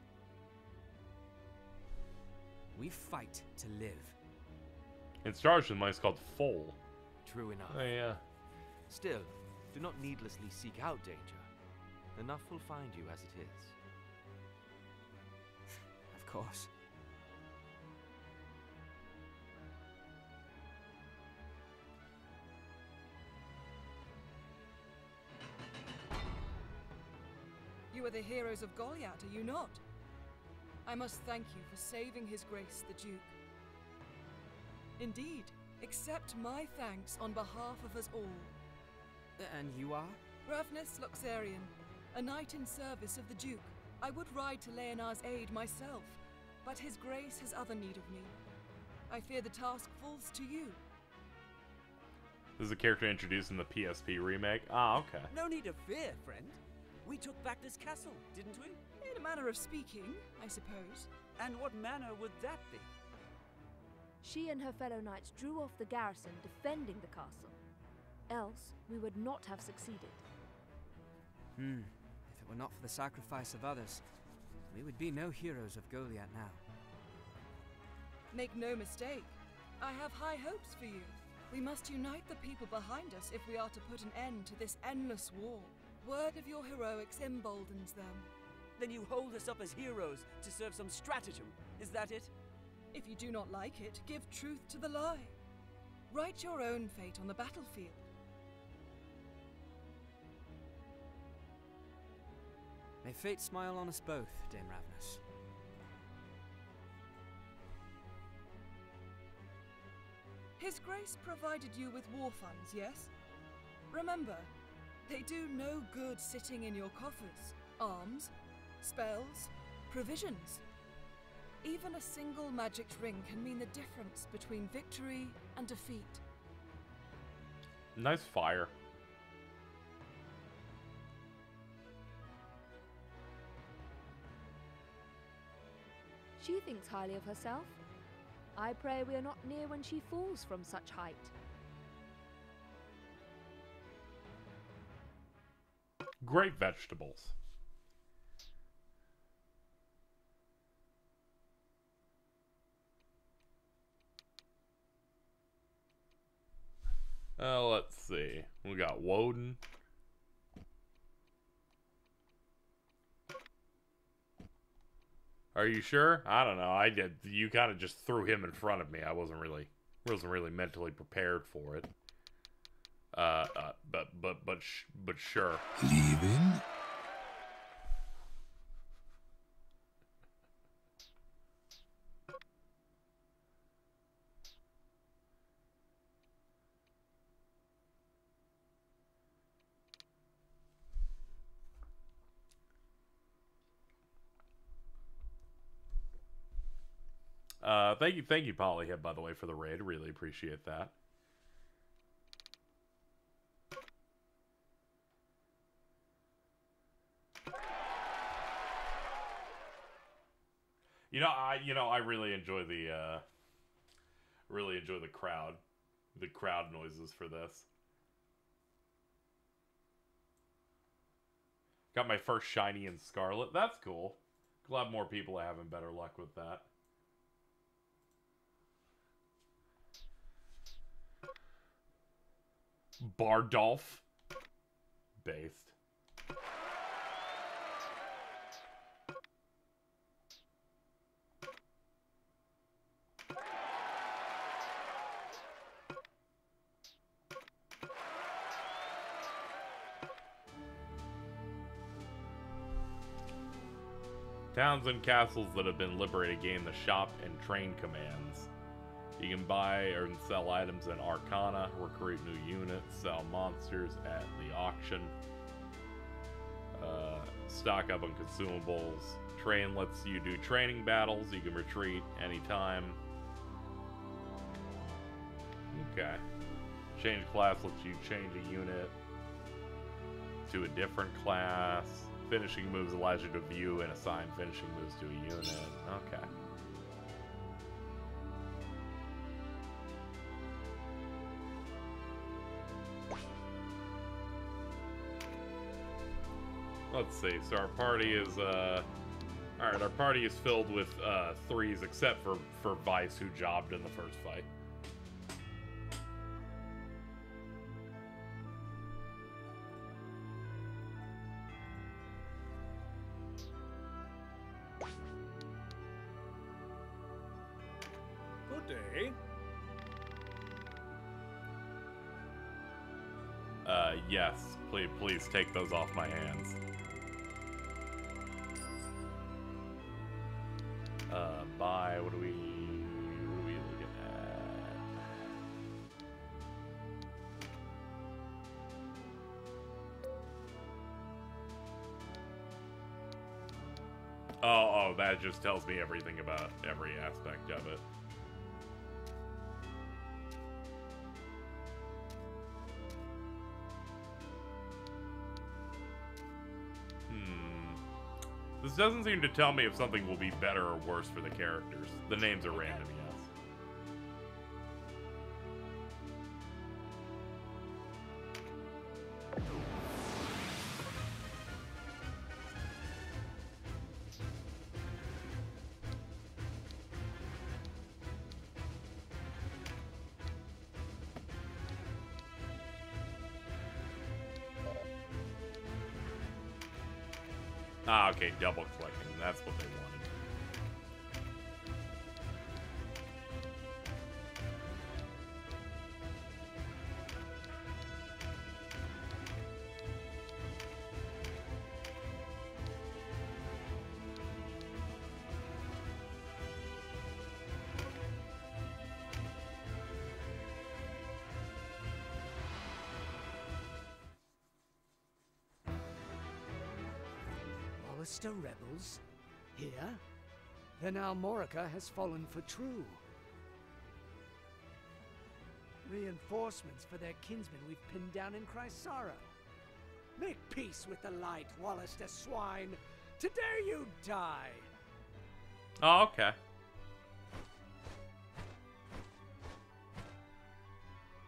We fight to live. In Star Ocean, money's called full. True enough. Oh, yeah. Still, do not needlessly seek out danger. Enough will find you as it is. Of course. You are the heroes of Goliath, are you not? I must thank you for saving His Grace the Duke. Indeed, accept my thanks on behalf of us all. And you are? Ravnus Luxarian, a knight in service of the Duke. I would ride to Leonar's aid myself, but His Grace has other need of me. I fear the task falls to you. This is a character introduced in the PSP remake. Ah, okay. No need of fear, friend. We took back this castle, didn't we? In a manner of speaking, I suppose. And what manner would that be? She and her fellow knights drew off the garrison defending the castle. Else, we would not have succeeded. If it were not for the sacrifice of others, we would be no heroes of Goliath now. Make no mistake, I have high hopes for you. We must unite the people behind us if we are to put an end to this endless war. Word of your heroics emboldens them. Then you hold us up as heroes to serve some stratagem, is that it? If you do not like it, give truth to the lie. Write your own fate on the battlefield. May fate smile on us both, Dame Ravnus. His Grace provided you with war funds, yes? Remember, they do no good sitting in your coffers. Arms, spells, provisions. Even a single magic ring can mean the difference between victory and defeat. Nice fire. She thinks highly of herself. I pray we are not near when she falls from such height. Great vegetables. Let's see. We got Woden. Are you sure? I don't know. I did. You kind of just threw him in front of me. I wasn't really mentally prepared for it. But sure. Leaving? Thank you, Polyhip, by the way, for the raid. Really appreciate that. I really enjoy the crowd noises for this. Got my first shiny in Scarlet. That's cool. Glad more people are having better luck with that. Bardolph. Based. Towns and castles that have been liberated gain the shop and train commands. You can buy and sell items in Arcana, recruit new units, sell monsters at the auction, stock up on consumables. Train lets you do training battles. You can retreat anytime. Okay. Change class lets you change a unit to a different class. Finishing moves allows you to view and assign finishing moves to a unit. Okay. Let's see. So our party is alright, our party is filled with 3s except for Vice, who jobbed in the first fight. Good day. Yes. Please take those off my hands. Buy, what are we looking at? Oh, that just tells me everything about every aspect of it. This doesn't seem to tell me if something will be better or worse for the characters. The names are random, yes. Ah, okay, double clicking. That's what they wanted. Hollister rebels? Here? Then Almorica has fallen for true. Reinforcements for their kinsmen we've pinned down in Chrysaro. Make peace with the light, Wallister swine! Today you die! Oh, okay.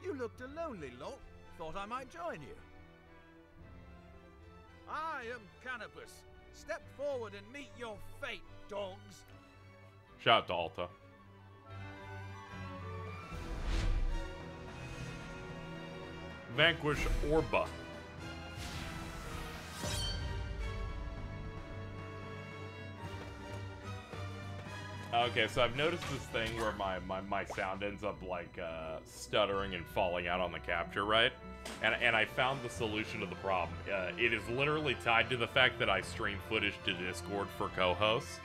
You looked a lonely lot. Thought I might join you. I am Canopus. Step forward and meet your fate, dogs. Shout out to Alta. Vanquish Orba. Okay, so I've noticed this thing where my sound ends up like stuttering and falling out on the capture, right? And I found the solution to the problem. It is literally tied to the fact that I stream footage to Discord for co-hosts.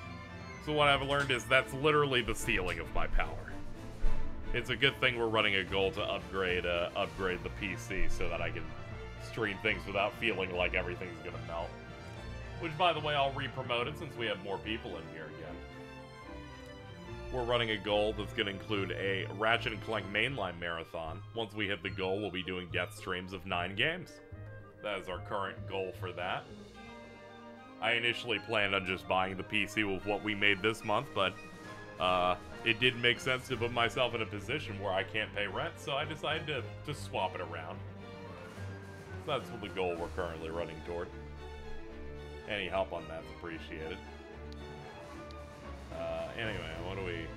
So what I've learned is that's literally the ceiling of my power. It's a good thing we're running a goal to upgrade the PC so that I can stream things without feeling like everything's gonna melt. Which, by the way, I'll re-promote it since we have more people in here again. We're running a goal that's going to include a Ratchet & Clank mainline marathon. Once we hit the goal, we'll be doing death streams of 9 games. That is our current goal for that. I initially planned on just buying the PC with what we made this month, but it didn't make sense to put myself in a position where I can't pay rent, so I decided to swap it around. So that's the goal we're currently running toward. Any help on that's appreciated. Anyway,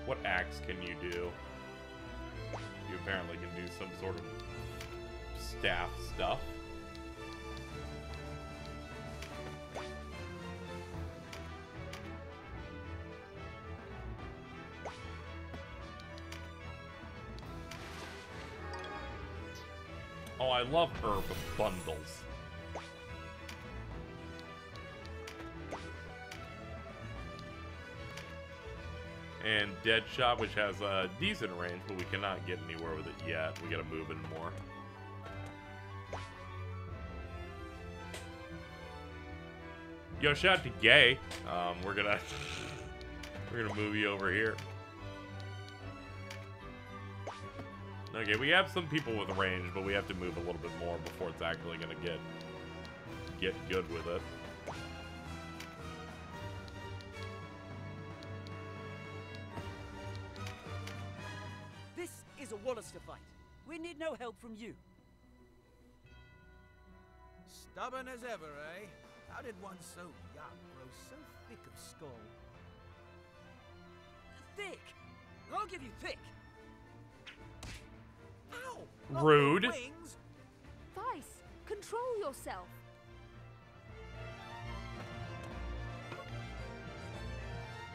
what axe can you do? You apparently can do some sort of staff stuff. Oh, I love herb bundles. And Deadshot, which has a decent range, but we cannot get anywhere with it yet. We gotta move it more. Yo, shout out to Gay. We're gonna move you over here. Okay, we have some people with range, but we have to move a little bit more before it's actually gonna get good with it. This is a Wallister fight. We need no help from you. Stubborn as ever, eh? How did one so young grow so thick of skull? Thick? I'll give you thick. Ow! Rude. Wings. Vice, control yourself.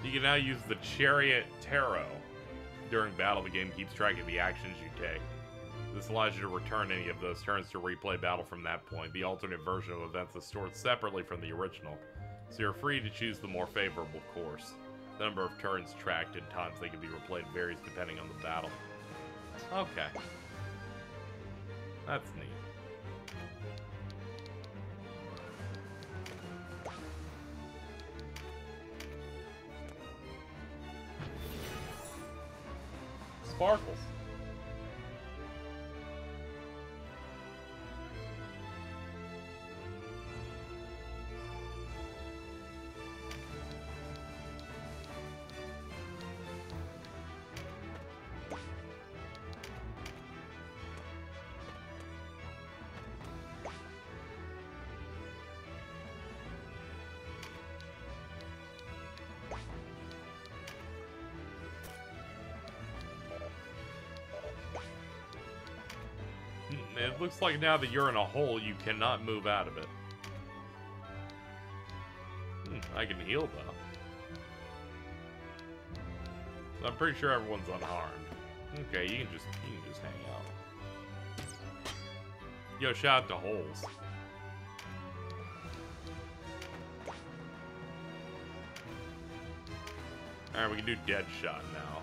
You can now use the Chariot Tarot. During battle, the game keeps track of the actions you take. This allows you to return any of those turns to replay battle from that point. The alternate version of events is stored separately from the original, so you're free to choose the more favorable course. The number of turns tracked and times they can be replayed varies depending on the battle. Okay. That's neat. Sparkles. It looks like now that you're in a hole, you cannot move out of it. I can heal, though. I'm pretty sure everyone's unharmed. Okay, you can just hang out. Yo, shout out to holes. Alright, we can do Deadshot now.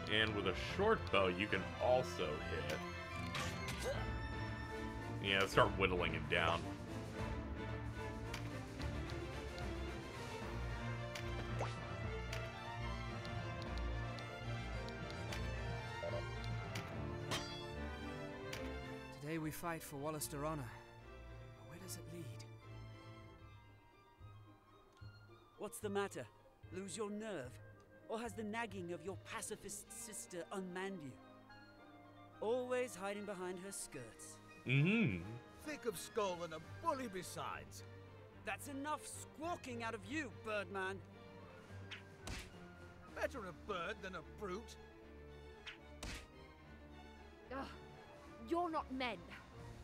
And with a short bow, you can also hit. Yeah, start whittling it down. Today we fight for Wallister honor. But where does it lead? What's the matter? Lose your nerve? Or has the nagging of your pacifist sister unmanned you? Always hiding behind her skirts. Thick of skull and a bully besides. That's enough squawking out of you, Birdman. Better a bird than a brute. Ugh, you're not men.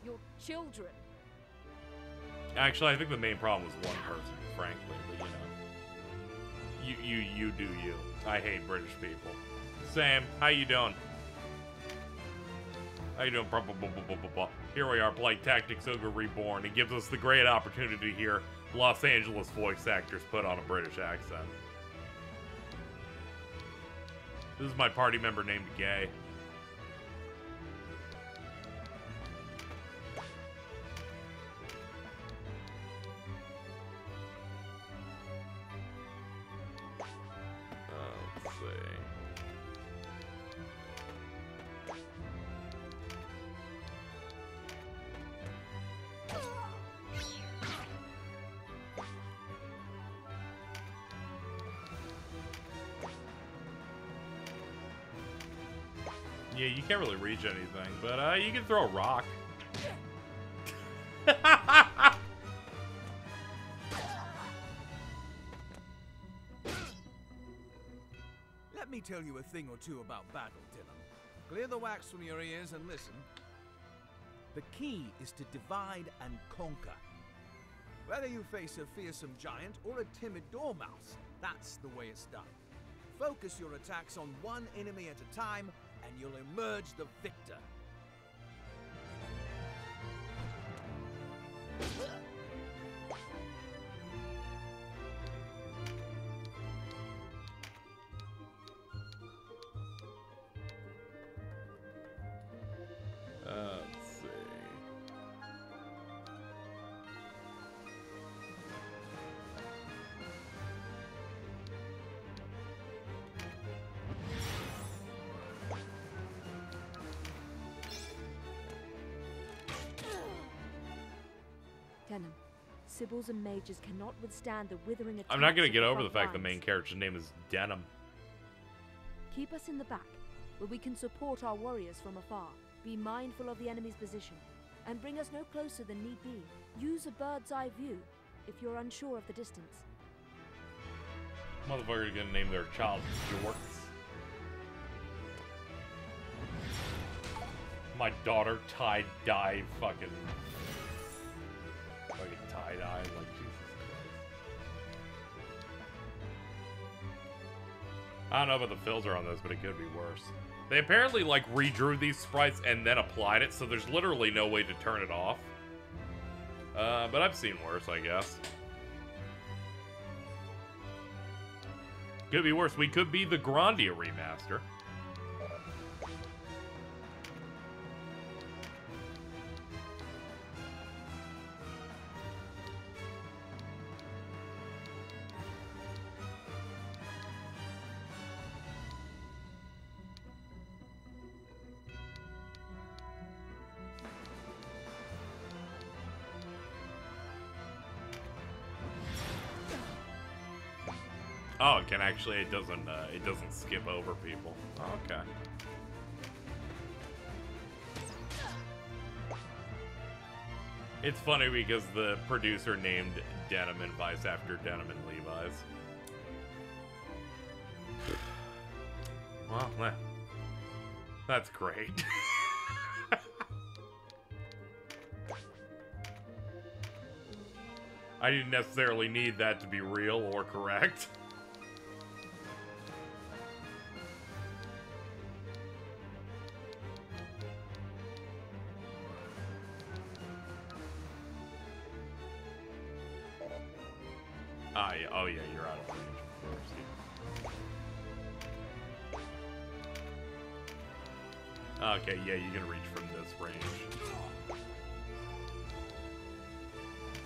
You're children. Actually, I think the main problem was one person, frankly, but you know. You do you. I hate British people. Sam, how you doing? How you doing? Here we are, playing Tactics Ogre Reborn. It gives us the great opportunity to hear Los Angeles voice actors put on a British accent. This is my party member named Gay. Let's see. Yeah, you can't really reach anything, but you can throw a rock. Let me tell you a thing or two about battle, Dylan. Clear the wax from your ears and listen. The key is to divide and conquer. Whether you face a fearsome giant or a timid dormouse, that's the way it's done. Focus your attacks on one enemy at a time, and you'll emerge the victor. Let's see. Denim, Sibyls and mages cannot withstand the withering attacks. I'm not gonna of get the over the front fact the main lines. character's name is Denim. Keep us in the back, where we can support our warriors from afar. Be mindful of the enemy's position, and bring us no closer than need be. Use a bird's eye view if you're unsure of the distance. Motherfucker's gonna name their child Jorts. My daughter tie-dye fucking tie-dye, like Jesus Christ. I don't know about the filter on this, but it could be worse. They apparently like redrew these sprites and then applied it, so there's literally no way to turn it off. But I've seen worse, I guess. Could be worse. We could be the Grandia remaster. Oh, it can actually, it doesn't skip over people. Oh, okay. It's funny because the producer named Denim and Vice after Denim and Levi's. Well, that's great. I didn't necessarily need that to be real or correct. Oh yeah, you're out of range, of course. Okay, yeah, you can reach from this range.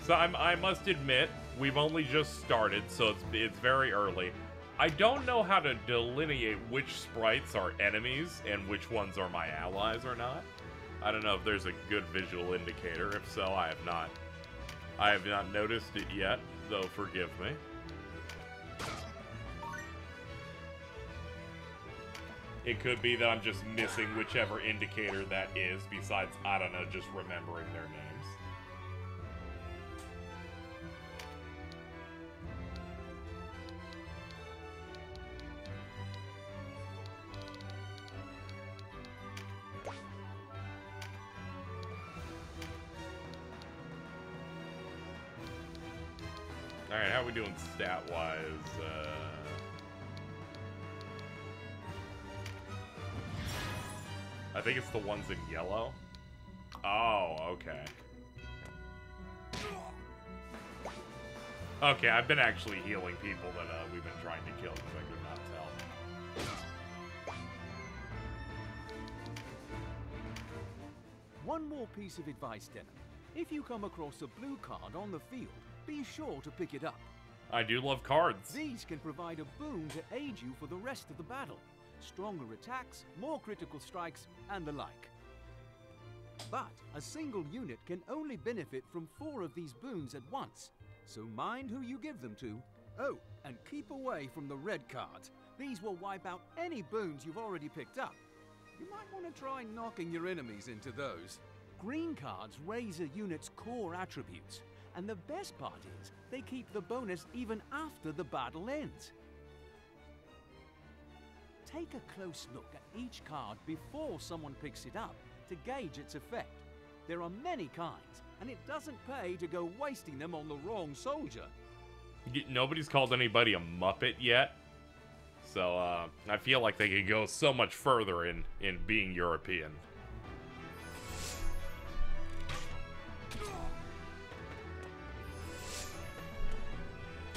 So I must admit, we've only just started, so it's very early. I don't know how to delineate which sprites are enemies and which ones are my allies or not. I don't know if there's a good visual indicator. If so, I have not noticed it yet, though forgive me. It could be that I'm just missing whichever indicator that is, besides, I don't know, just remembering their names. Alright, how are we doing stat-wise? I think it's the ones in yellow. Oh, okay. Okay, I've been actually healing people that we've been trying to kill because I could not tell. One more piece of advice, Denim. If you come across a blue card on the field, be sure to pick it up. I do love cards. These can provide a boon to aid you for the rest of the battle. Stronger attacks, more critical strikes, and the like. But a single unit can only benefit from 4 of these boons at once, so mind who you give them to. Oh, and keep away from the red cards. These will wipe out any boons you've already picked up. You might want to try knocking your enemies into those. Green cards raise a unit's core attributes, and the best part is they keep the bonus even after the battle ends. Take a close look at each card before someone picks it up to gauge its effect. There are many kinds, and it doesn't pay to go wasting them on the wrong soldier. Nobody's called anybody a Muppet yet, So, I feel like they could go so much further in being European.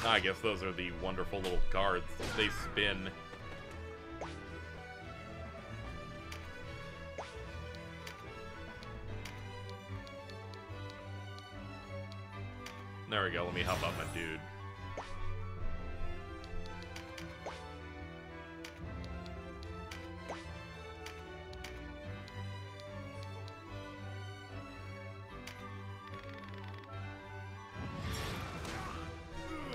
I guess those are the wonderful little cards. They spin. There we go, let me help out my dude.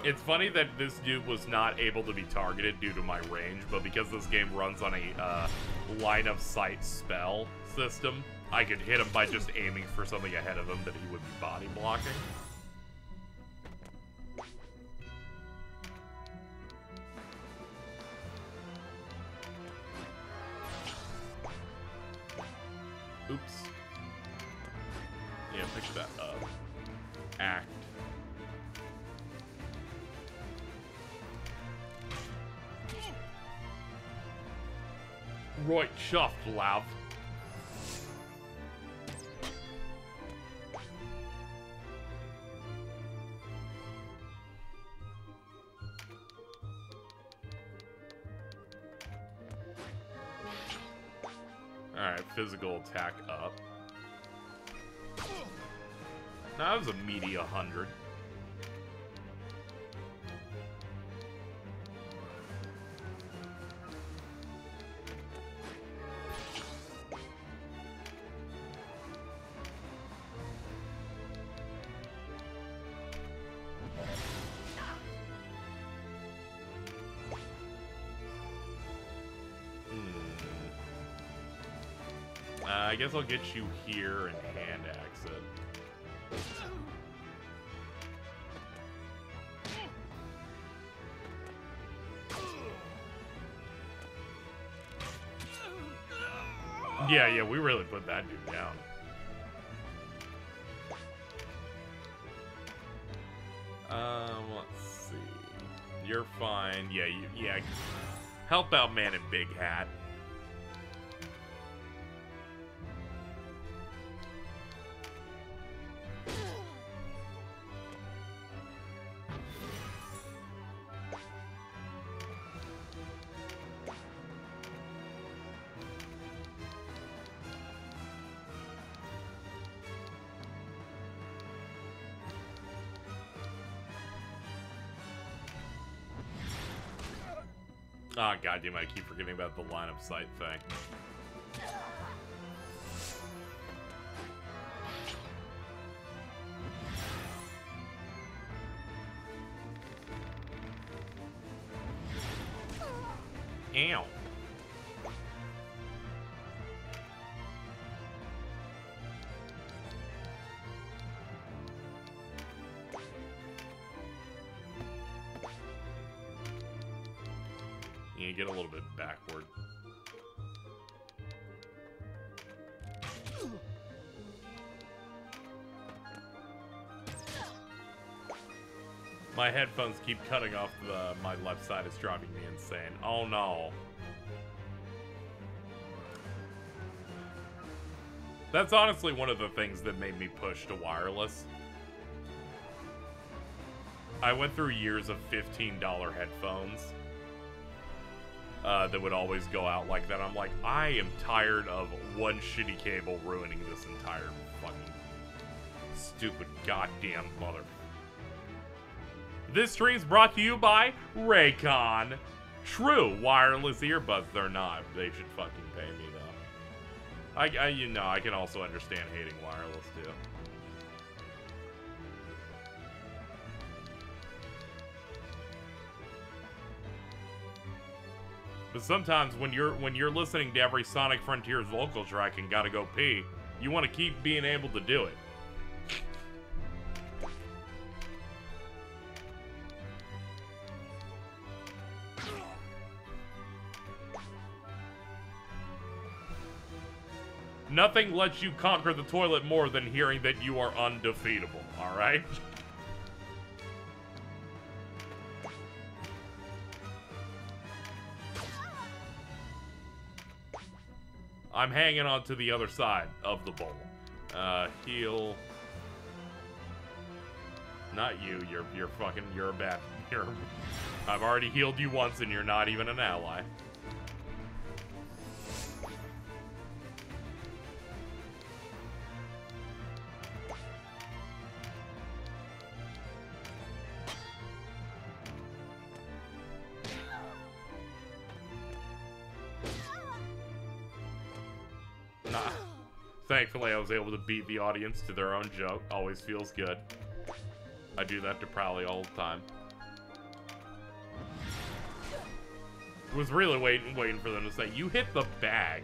It's funny that this dude was not able to be targeted due to my range, but because this game runs on a line of sight spell system, I could hit him by just aiming for something ahead of him that he would be body blocking. Oops. Yeah, pick that up. Act. Right chuffed, lav. Alright, physical attack up. That was a meaty 100. I guess I'll get you here and hand axe it. Yeah, we really put that dude down. Let's see. You're fine. Yeah. Help out man in big hat. Oh, goddamn, I keep forgetting about the line of sight thing. Ow. You get a little bit backward. My headphones keep cutting off my left side. It's driving me insane. Oh no. That's honestly one of the things that made me push to wireless. I went through years of $15 headphones that would always go out like that. I'm like, I am tired of one shitty cable ruining this entire fucking stupid goddamn mother. This stream's brought to you by Raycon. True, wireless earbuds, they're not. They should fucking pay me though. You know, I can also understand hating wireless too. But sometimes when you're listening to every Sonic Frontiers vocal track and gotta go pee, you want to keep being able to do it. Nothing lets you conquer the toilet more than hearing that you are undefeatable, alright? I'm hanging on to the other side of the bowl. Heal. Not you. You're a bad. I've already healed you once, and you're not even an ally. Thankfully, I was able to beat the audience to their own joke. Always feels good. I do that to Prowley all the time. Was really waiting for them to say, "You hit the bag."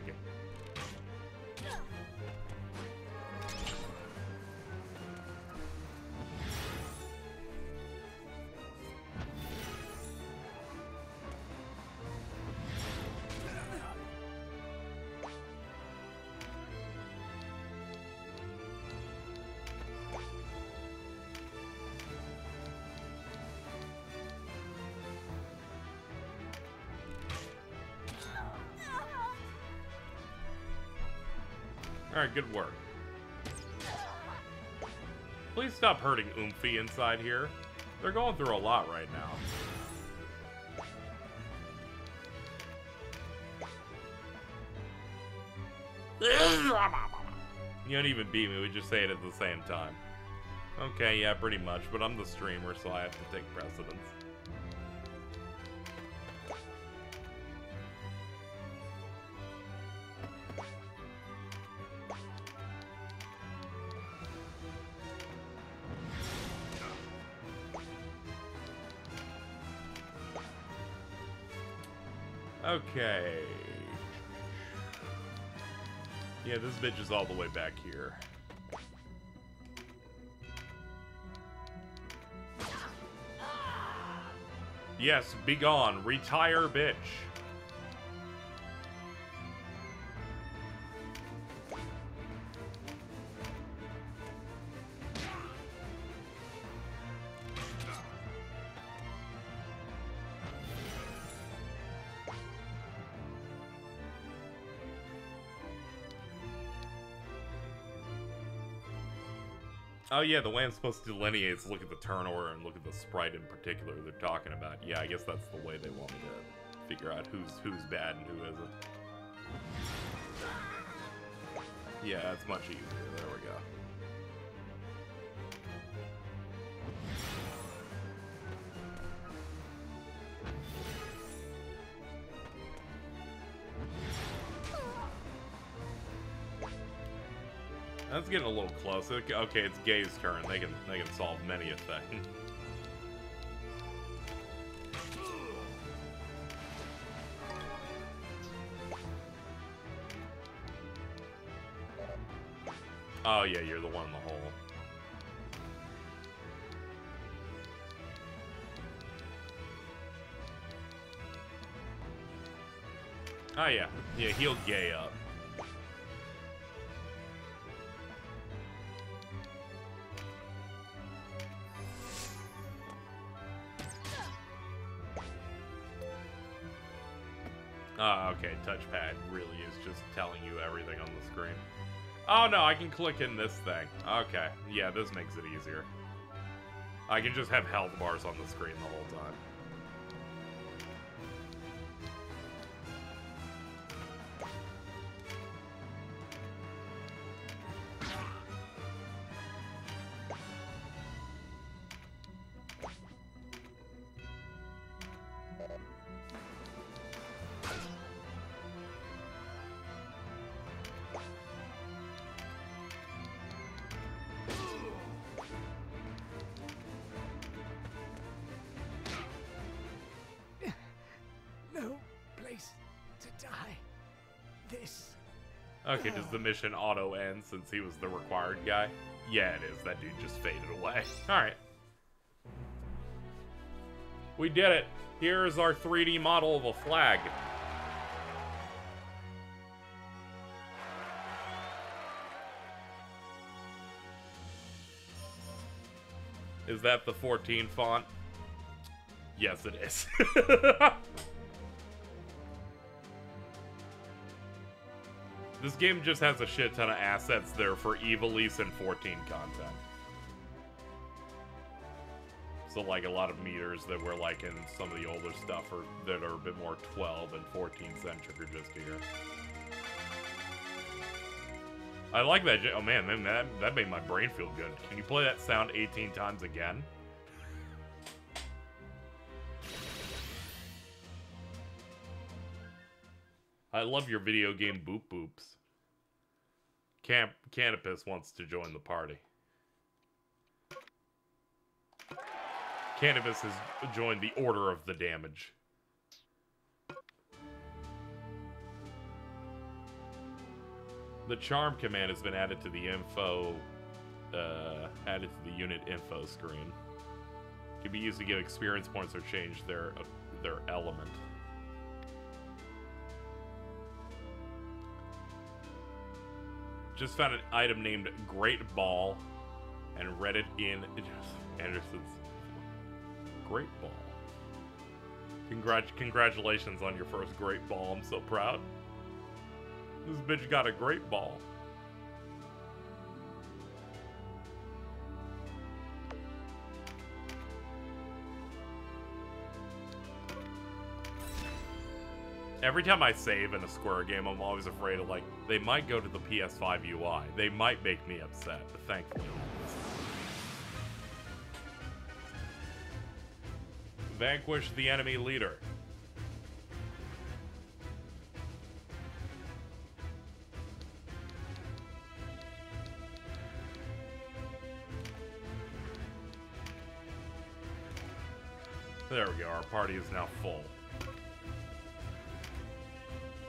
Alright, good work. Please stop hurting Oomphy inside here. They're going through a lot right now. You don't even beat me, we just say it at the same time. Okay, yeah, pretty much, but I'm the streamer, so I have to take precedence. Okay. Yeah, this bitch is all the way back here. Yes, be gone. Retire, bitch. Oh yeah, the way I'm supposed to delineate is look at the turn order and look at the sprite in particular they're talking about. Yeah, I guess that's the way they want me to figure out who's bad and who isn't. Yeah, that's much easier. There we go. That's getting a little close. Okay, it's Gay's turn. They can solve many a thing. Oh yeah, you're the one in the hole. Oh yeah, heal Gay up. Okay, touchpad really is just telling you everything on the screen. Oh no, I can click in this thing. Okay, yeah, this makes it easier. I can just have health bars on the screen the whole time. Okay, does the mission auto end since he was the required guy? Yeah, it is. That dude just faded away. Alright. We did it. Here's our 3D model of a flag. Is that the 14 font? Yes, it is. This game just has a shit ton of assets there for Evilise and 14 content. So like a lot of meters that were like in some of the older stuff or that are a bit more 12 and 14 centric are just here. I like that. Oh man, that made my brain feel good. Can you play that sound 18 times again? I love your video game boop boops. Canopus wants to join the party. Canopus has joined the Order of the Damage. The charm command has been added to the info, added to the unit info screen. Can be used to give experience points or change their element. Just found an item named Great Ball and read it in Anderson's Great Ball. Congratulations on your first Great Ball. I'm so proud. This bitch got a great ball. Every time I save in a Square game, I'm always afraid of, like, they might go to the PS5 UI. They might make me upset, but thankfully. Vanquish the enemy leader. There we go, our party is now full.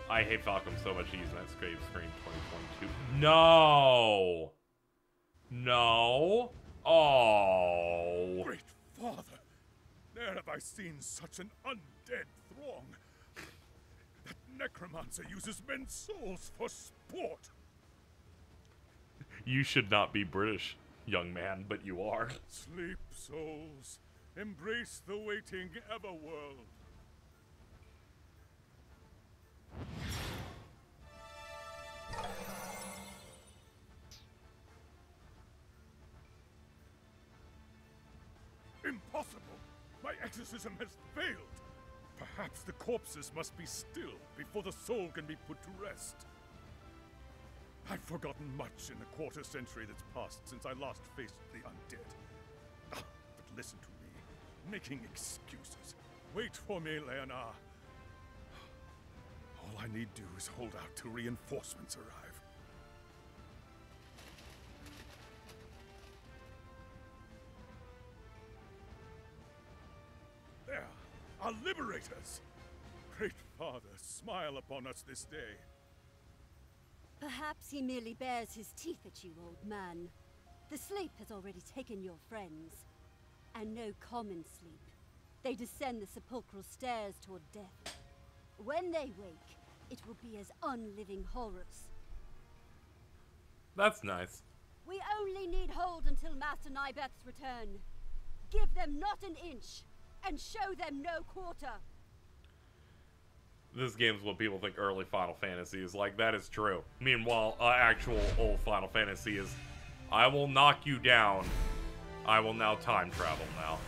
I hate Falcom so much using that screen 2022. No! No! Oh! Great Father! Ne'er have I seen such an undead throng. That necromancer uses men's souls for sport. You should not be British, young man, but you are. Sleep, souls. Embrace the waiting everworld. Impossible! My exorcism has failed! Perhaps the corpses must be still before the soul can be put to rest. I've forgotten much in the quarter century that's passed since I last faced the undead. But listen to me, making excuses. Wait for me, Leonard. All I need do is hold out till reinforcements arrive. There, our liberators! Great Father, smile upon us this day. Perhaps he merely bares his teeth at you, old man. The sleep has already taken your friends. And no common sleep. They descend the sepulchral stairs toward death. When they wake, it will be as unliving horrors. That's nice. We only need hold until Master Nybeth's return. Give them not an inch, and show them no quarter. This game's what people think early Final Fantasy is like. That is true. Meanwhile, actual old Final Fantasy is, I will knock you down. I will now time travel now.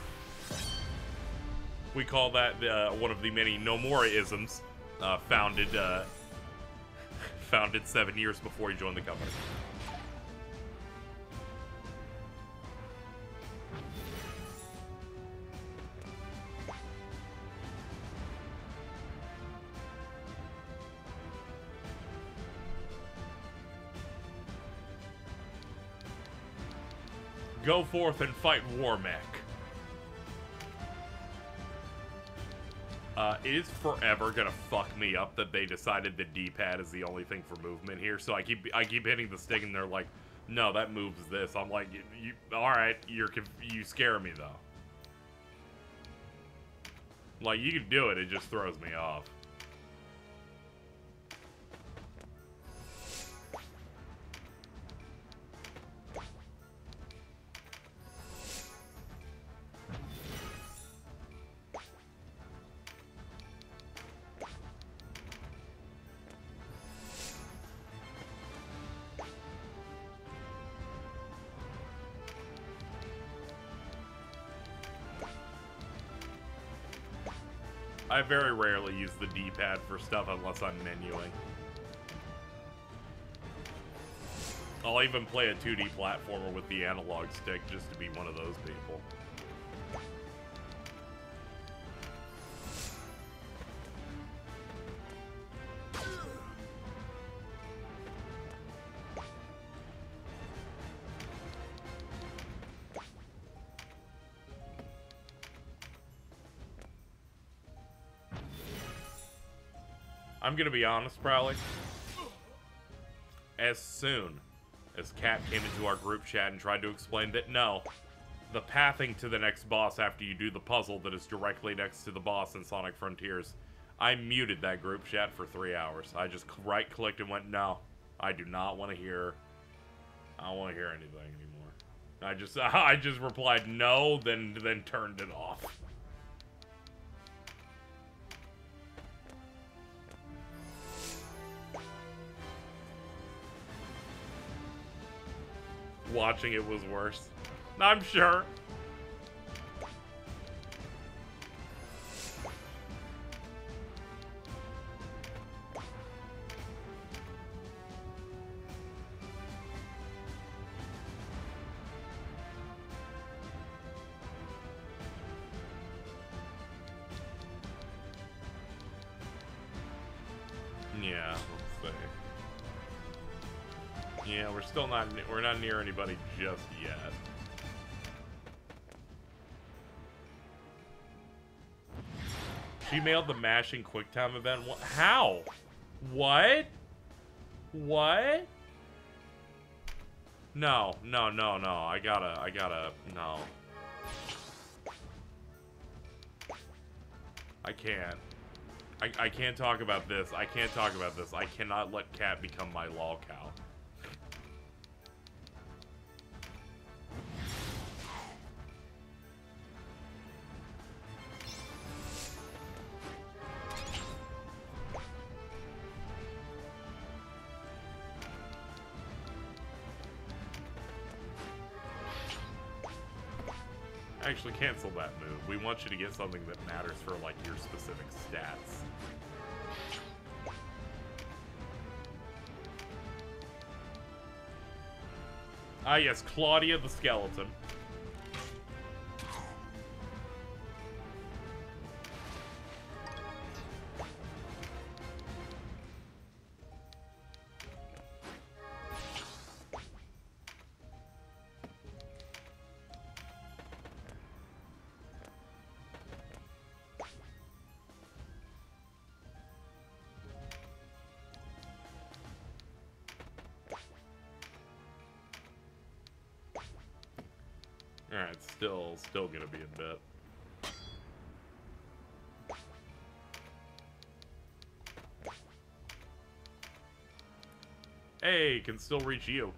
We call that one of the many Nomura-isms founded 7 years before he joined the company. Go forth and fight Warmech. It is forever gonna fuck me up that they decided the D-pad is the only thing for movement here. So I keep hitting the stick and they're like, no, that moves this. I'm like, all right, you scare me though. Like you can do it, it just throws me off. I very rarely use the D-pad for stuff unless I'm menuing. I'll even play a 2D platformer with the analog stick just to be one of those people. I'm gonna be honest, Prowley. As soon as Kat came into our group chat and tried to explain that no, the pathing to the next boss after you do the puzzle that is directly next to the boss in Sonic Frontiers, I muted that group chat for 3 hours. I just right-clicked and went, no, I do not want to hear, I don't want to hear anything anymore. I just replied no, then turned it off. Watching it was worse. I'm sure. Yeah, let's see. Yeah, we're not near anybody just yet. She mailed the mashing QuickTime event. How? What? What? No. I gotta, no. I can't. I can't talk about this. I can't talk about this. I cannot let Kat become my lol cow. Actually, cancel that move. We want you to get something that matters for, like, your specific stats. Ah, yes, Claudia the Skeleton. Alright, still gonna be a bit. Hey, can still reach you.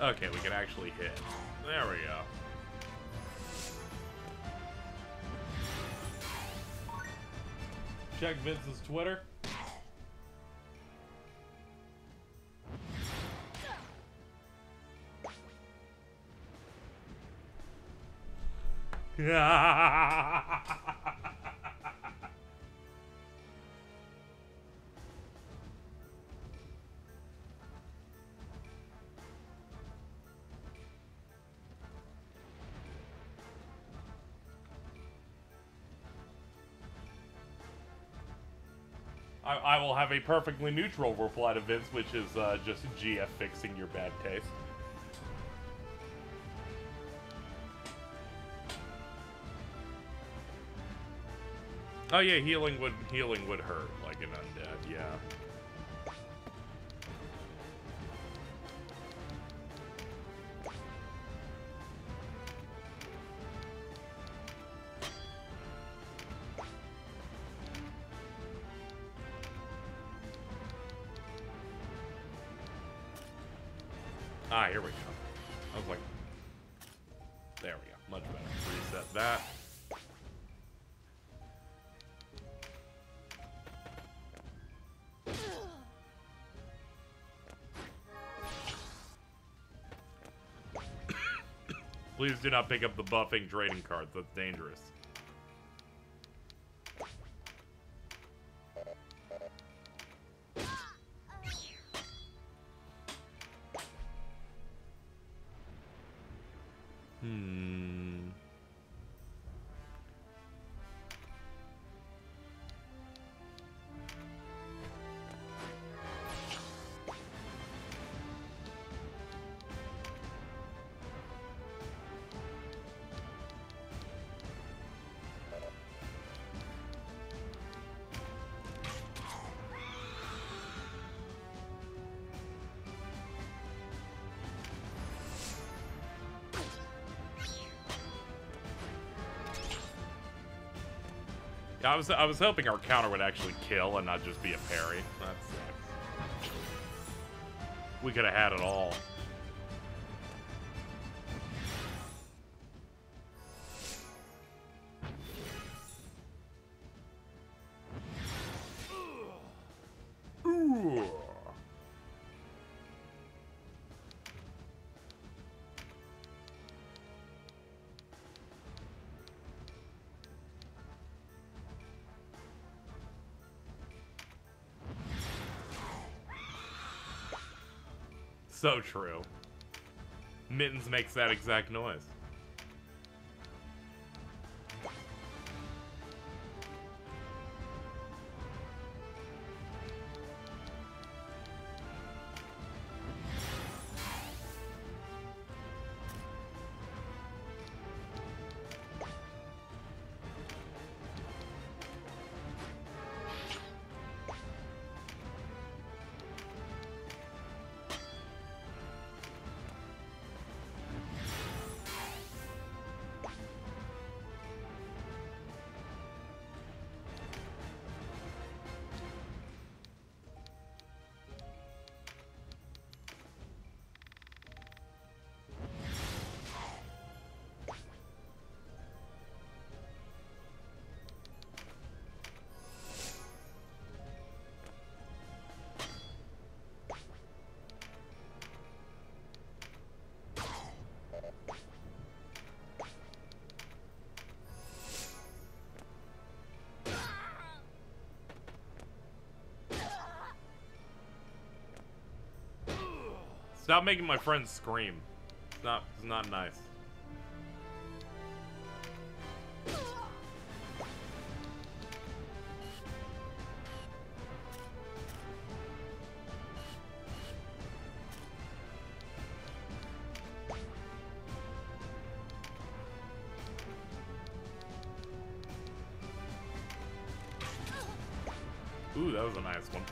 Okay, we can actually hit. There we go. Check Vince's Twitter. I will have a perfectly neutral reply to Vince, which is just GF fixing your bad taste. Oh yeah, healing would hurt like an undead, yeah. Ah, here we go. I was like, there we go. Much better. Reset that. Please do not pick up the buffing trading cards. That's dangerous. I was hoping our counter would actually kill and not just be a parry. That sucks. We could have had it all. Ooh. So true. Mittens makes that exact noise. Stop making my friends scream. It's not nice. Ooh, that was a nice one.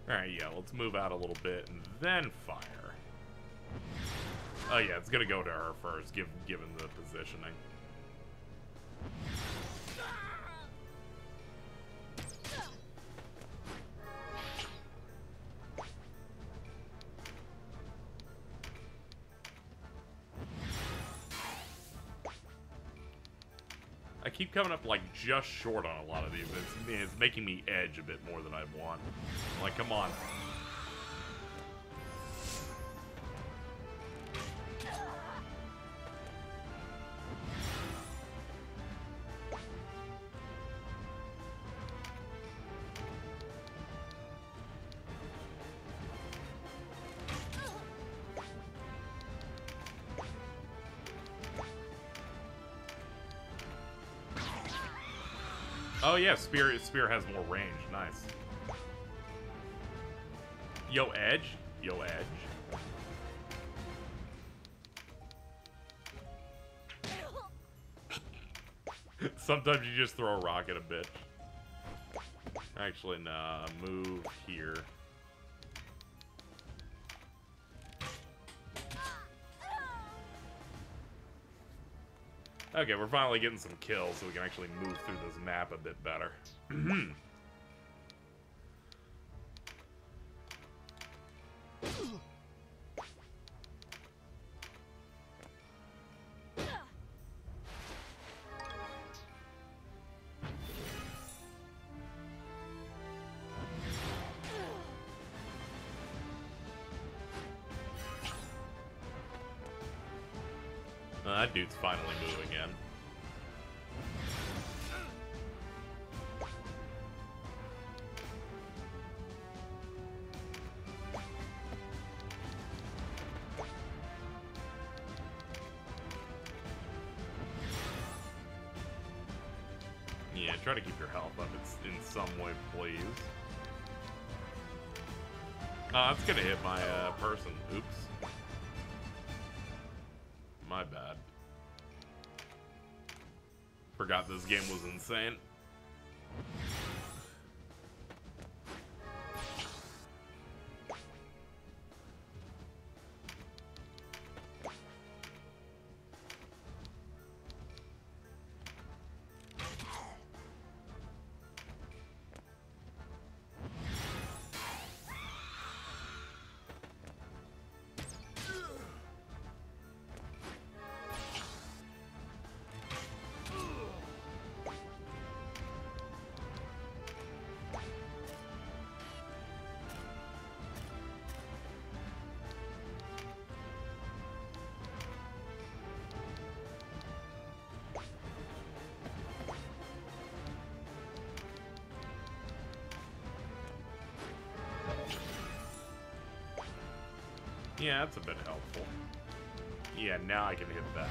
Alright, yeah, let's move out a little bit and then fire. Oh yeah, it's gonna go to her first, given the positioning. I keep coming up like just short on a lot of these. It's making me edge a bit more than I want. I'm like, come on. Oh yeah, spear has more range. Nice. Yo, edge. Yo, edge. Sometimes you just throw a rock at a bitch. Actually, nah. Move here. Okay, we're finally getting some kills so we can actually move through this map a bit better. That dude's finally moving in. Yeah, try to keep your health up in some way, please. That's gonna hit my person. Oops. My bad. Forgot this game was insane. Yeah, that's a bit helpful. Yeah, now I can hit that.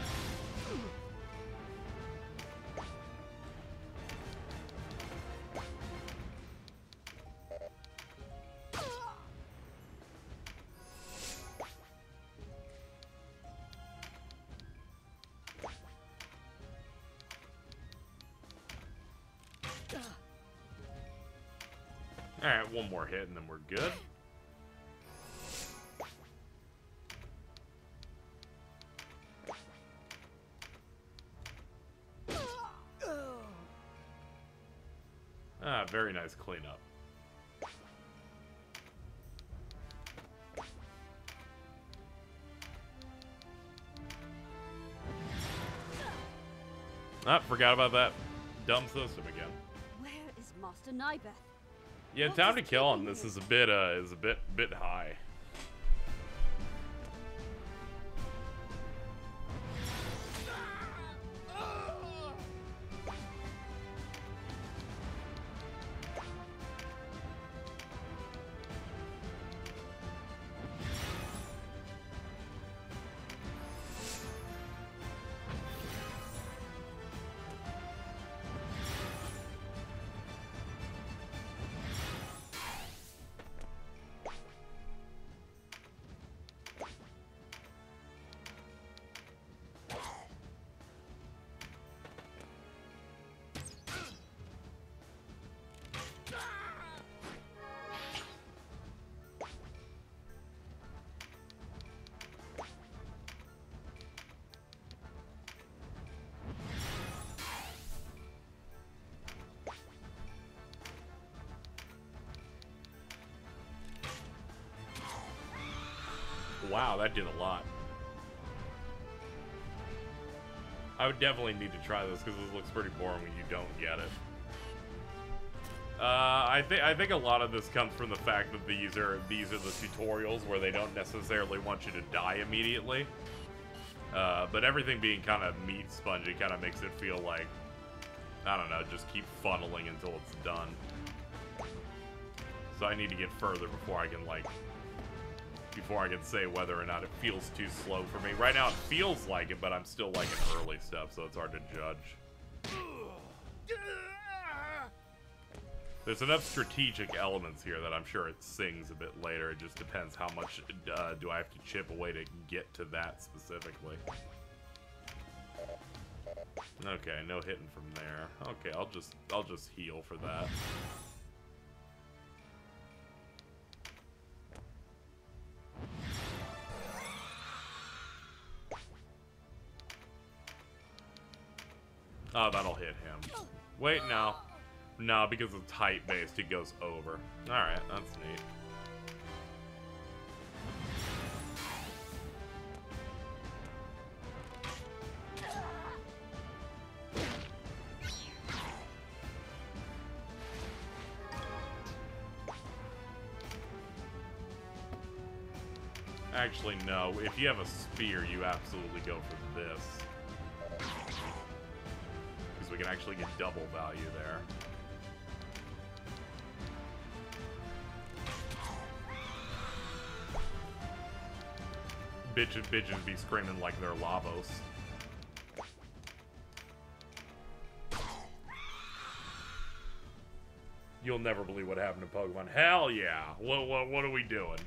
Alright, one more hit and then we're good. Very nice cleanup. Forgot about that dumb system again. Where is Master Nybeth? Yeah, time to kill on this is a bit high. Wow, that did a lot. I would definitely need to try this because this looks pretty boring when you don't get it. I think a lot of this comes from the fact that these are the tutorials where they don't necessarily want you to die immediately. But everything being kind of meat spongy kind of makes it feel like, I don't know, just keep funneling until it's done. So I need to get further before I can say whether or not it feels too slow for me. Right now it feels like it, but I'm still like an early step, so it's hard to judge. There's enough strategic elements here that I'm sure it sings a bit later. It just depends how much do I have to chip away to get to that specifically. Okay, no hitting from there. Okay, I'll just heal for that. Oh, that'll hit him. Wait, no. No, because it's height-based, it goes over. Alright, that's neat. Actually, no. If you have a spear, you absolutely go for this. Because we can actually get double value there. Bitches be screaming like they're Lavos. You'll never believe what happened to Pokemon. Hell yeah! What are we doing?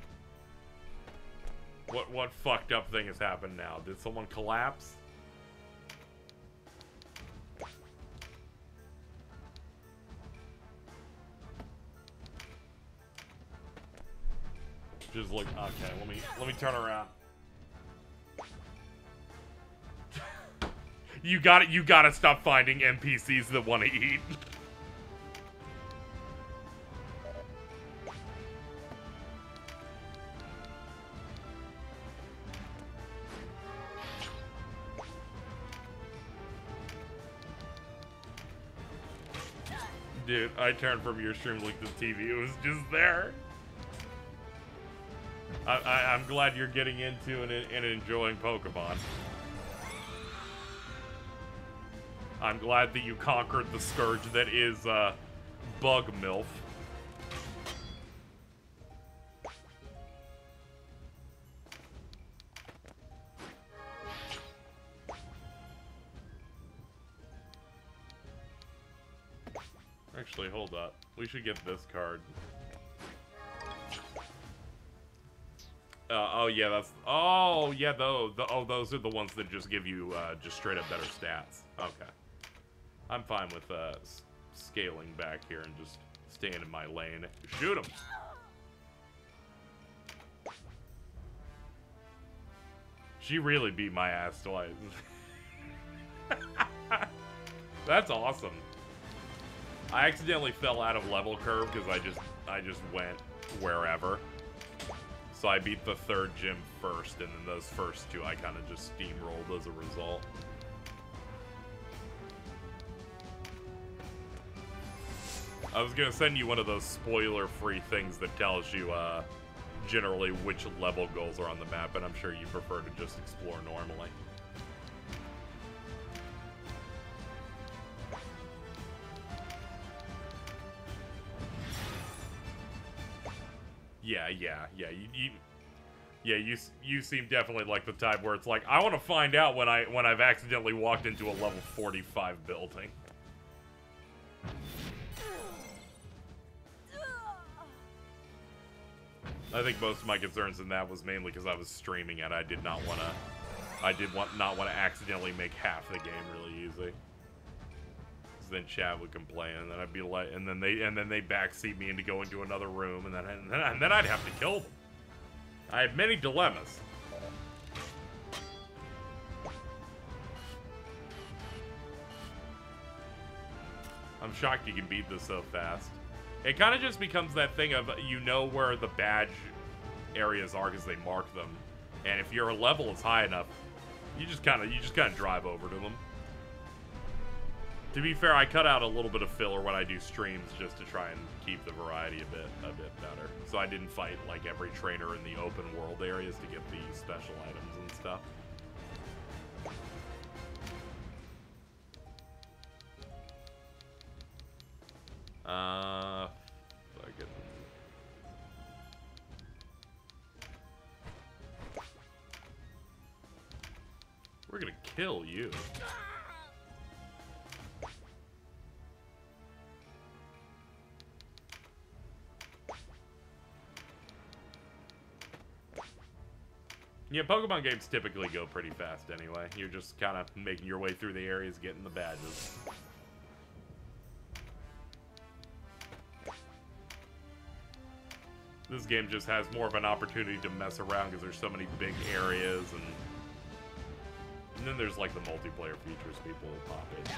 What fucked up thing has happened now? Did someone collapse? Just look. Okay, let me turn around. You gotta stop finding NPCs that want to eat. Dude, I turned from your stream, looked at the TV, it was just there. I'm glad you're getting into and enjoying Pokemon. I'm glad that you conquered the scourge that is, Bug Milf. Actually, hold up. We should get this card. Oh yeah, that's. Oh yeah, those are the ones that just give you just straight up better stats. Okay, I'm fine with scaling back here and just staying in my lane. Shoot him. She really beat my ass twice. That's awesome. I accidentally fell out of level curve because I just went wherever. So I beat the third gym first, and then those first two I kind of just steamrolled as a result. I was gonna send you one of those spoiler-free things that tells you generally which level goals are on the map, and I'm sure you prefer to just explore normally. You seem definitely like the type where it's like, I want to find out when I've accidentally walked into a level 45 building. I think most of my concerns in that was mainly because I was streaming and I did not want to accidentally make half the game really easy. Then Chad would complain, and then I'd be like, and then they backseat me into going to another room, and then I'd have to kill them. I had many dilemmas. I'm shocked you can beat this so fast. It kind of just becomes that thing of, you know where the badge areas are because they mark them, and if your level is high enough, you just kind of drive over to them. To be fair, I cut out a little bit of filler when I do streams just to try and keep the variety a bit better. So I didn't fight like every trainer in the open world areas to get the special items and stuff. Fuck it. We're gonna kill you. Yeah, Pokemon games typically go pretty fast anyway. You're just kind of making your way through the areas, getting the badges. This game just has more of an opportunity to mess around because there's so many big areas and And then there's like the multiplayer features people will pop into.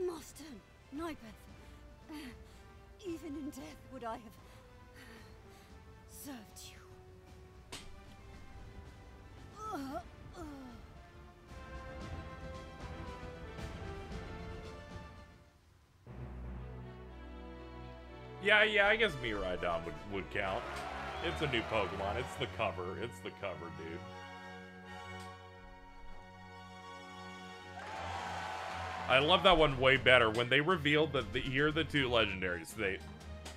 Master Nybeth, even in death would I have served you. Yeah, I guess Miraidon would count. It's a new Pokemon. It's the cover. It's the cover, dude. I love that one way better. When they revealed that here are the two legendaries.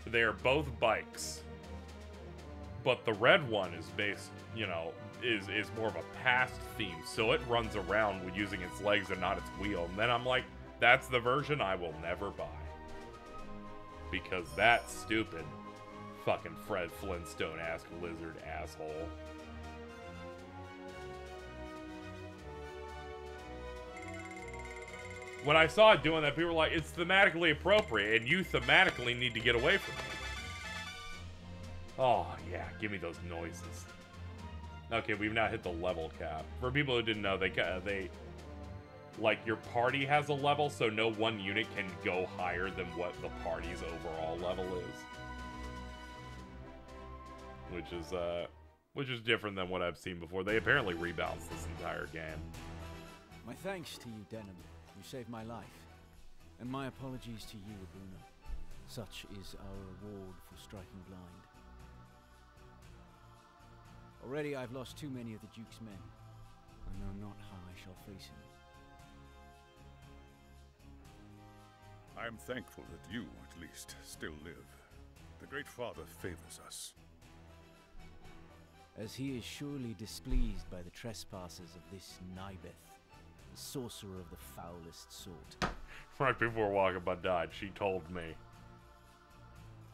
They are both bikes. But the red one is based, you know, is more of a past theme. So it runs around with using its legs and not its wheel. And then I'm like, that's the version I will never buy. Because that stupid fucking Fred Flintstone-ass lizard asshole. When I saw it doing that, people were like, it's thematically appropriate, and you thematically need to get away from it. Oh, yeah, give me those noises. Okay, we've now hit the level cap. For people who didn't know, they like, your party has a level, so no one unit can go higher than what the party's overall level is. Which is different than what I've seen before. They apparently rebalanced this entire game. My thanks to you, Denim. You saved my life. And my apologies to you, Abuna. Such is our reward for striking blind. Already I've lost too many of the Duke's men. I know not how I shall face him. I am thankful that you, at least, still live. The Great Father favors us. As he is surely displeased by the trespassers of this Nybeth, the sorcerer of the foulest sort. Right before Walkabout died, she told me,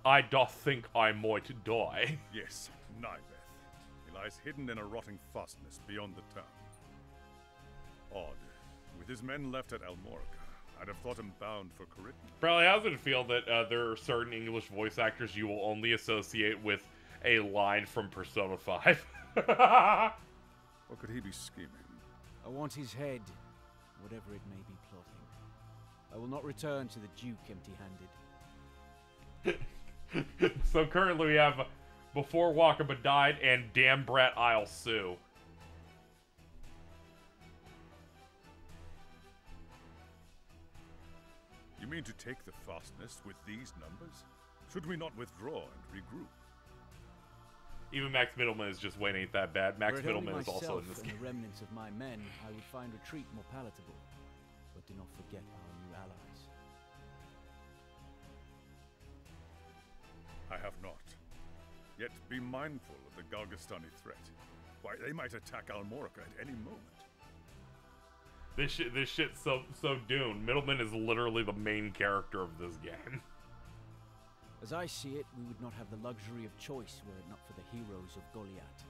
I doth think I might die. Yes, Nybeth. He lies hidden in a rotting fastness beyond the town. Odd. With his men left at Almorica, I'd have thought him bound for Coriton. Probably how does it feel that there are certain English voice actors you will only associate with a line from Persona 5? Or could he be scheming? I want his head, whatever it may be plotting. I will not return to the Duke empty-handed. So currently we have Before Walkabout Died and Damn Brat I'll Sue. You mean to take the fastness with these numbers? Should we not withdraw and regroup? Even Max Middleman is just winning it that bad. Max Middleman is also in this game. The remnants of my men, I would find retreat more palatable. But do not forget our new allies. I have not. Yet be mindful of the Gargastani threat. Why, they might attack Almorica at any moment. This shit's so doomed. Middleman is literally the main character of this game. As I see it, we would not have the luxury of choice were it not for the heroes of Goliath.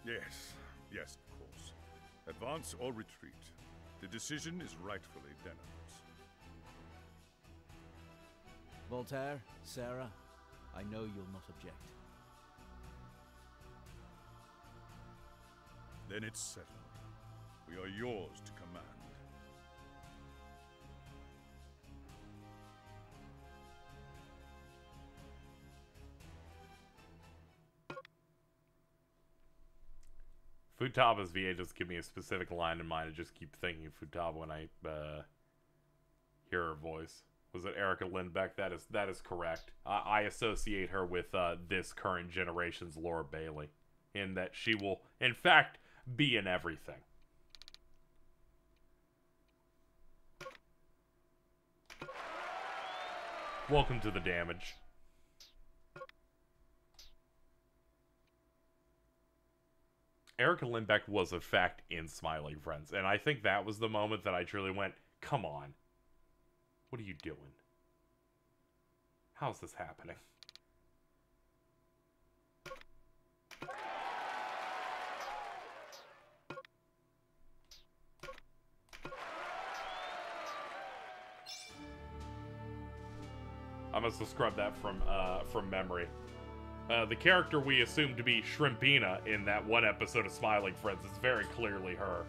Yes, of course. Advance or retreat. The decision is rightfully Denham's. Voltaire, Sarah, I know you'll not object. Then it's settled. We are yours to command. Futaba's VA just give me a specific line in mind. I just keep thinking Futaba when I hear her voice. Was it Erica Lindbeck? That is correct. I associate her with this current generation's Laura Bailey, in that she will, in fact, be in everything. Welcome to the damage. Erica Lindbeck was, in fact, in Smiling Friends, and I think that was the moment that I truly went, come on. What are you doing? How's this happening? I must have scrubbed that from memory. The character we assume to be Shrimpina in that one episode of Smiling Friends is very clearly her.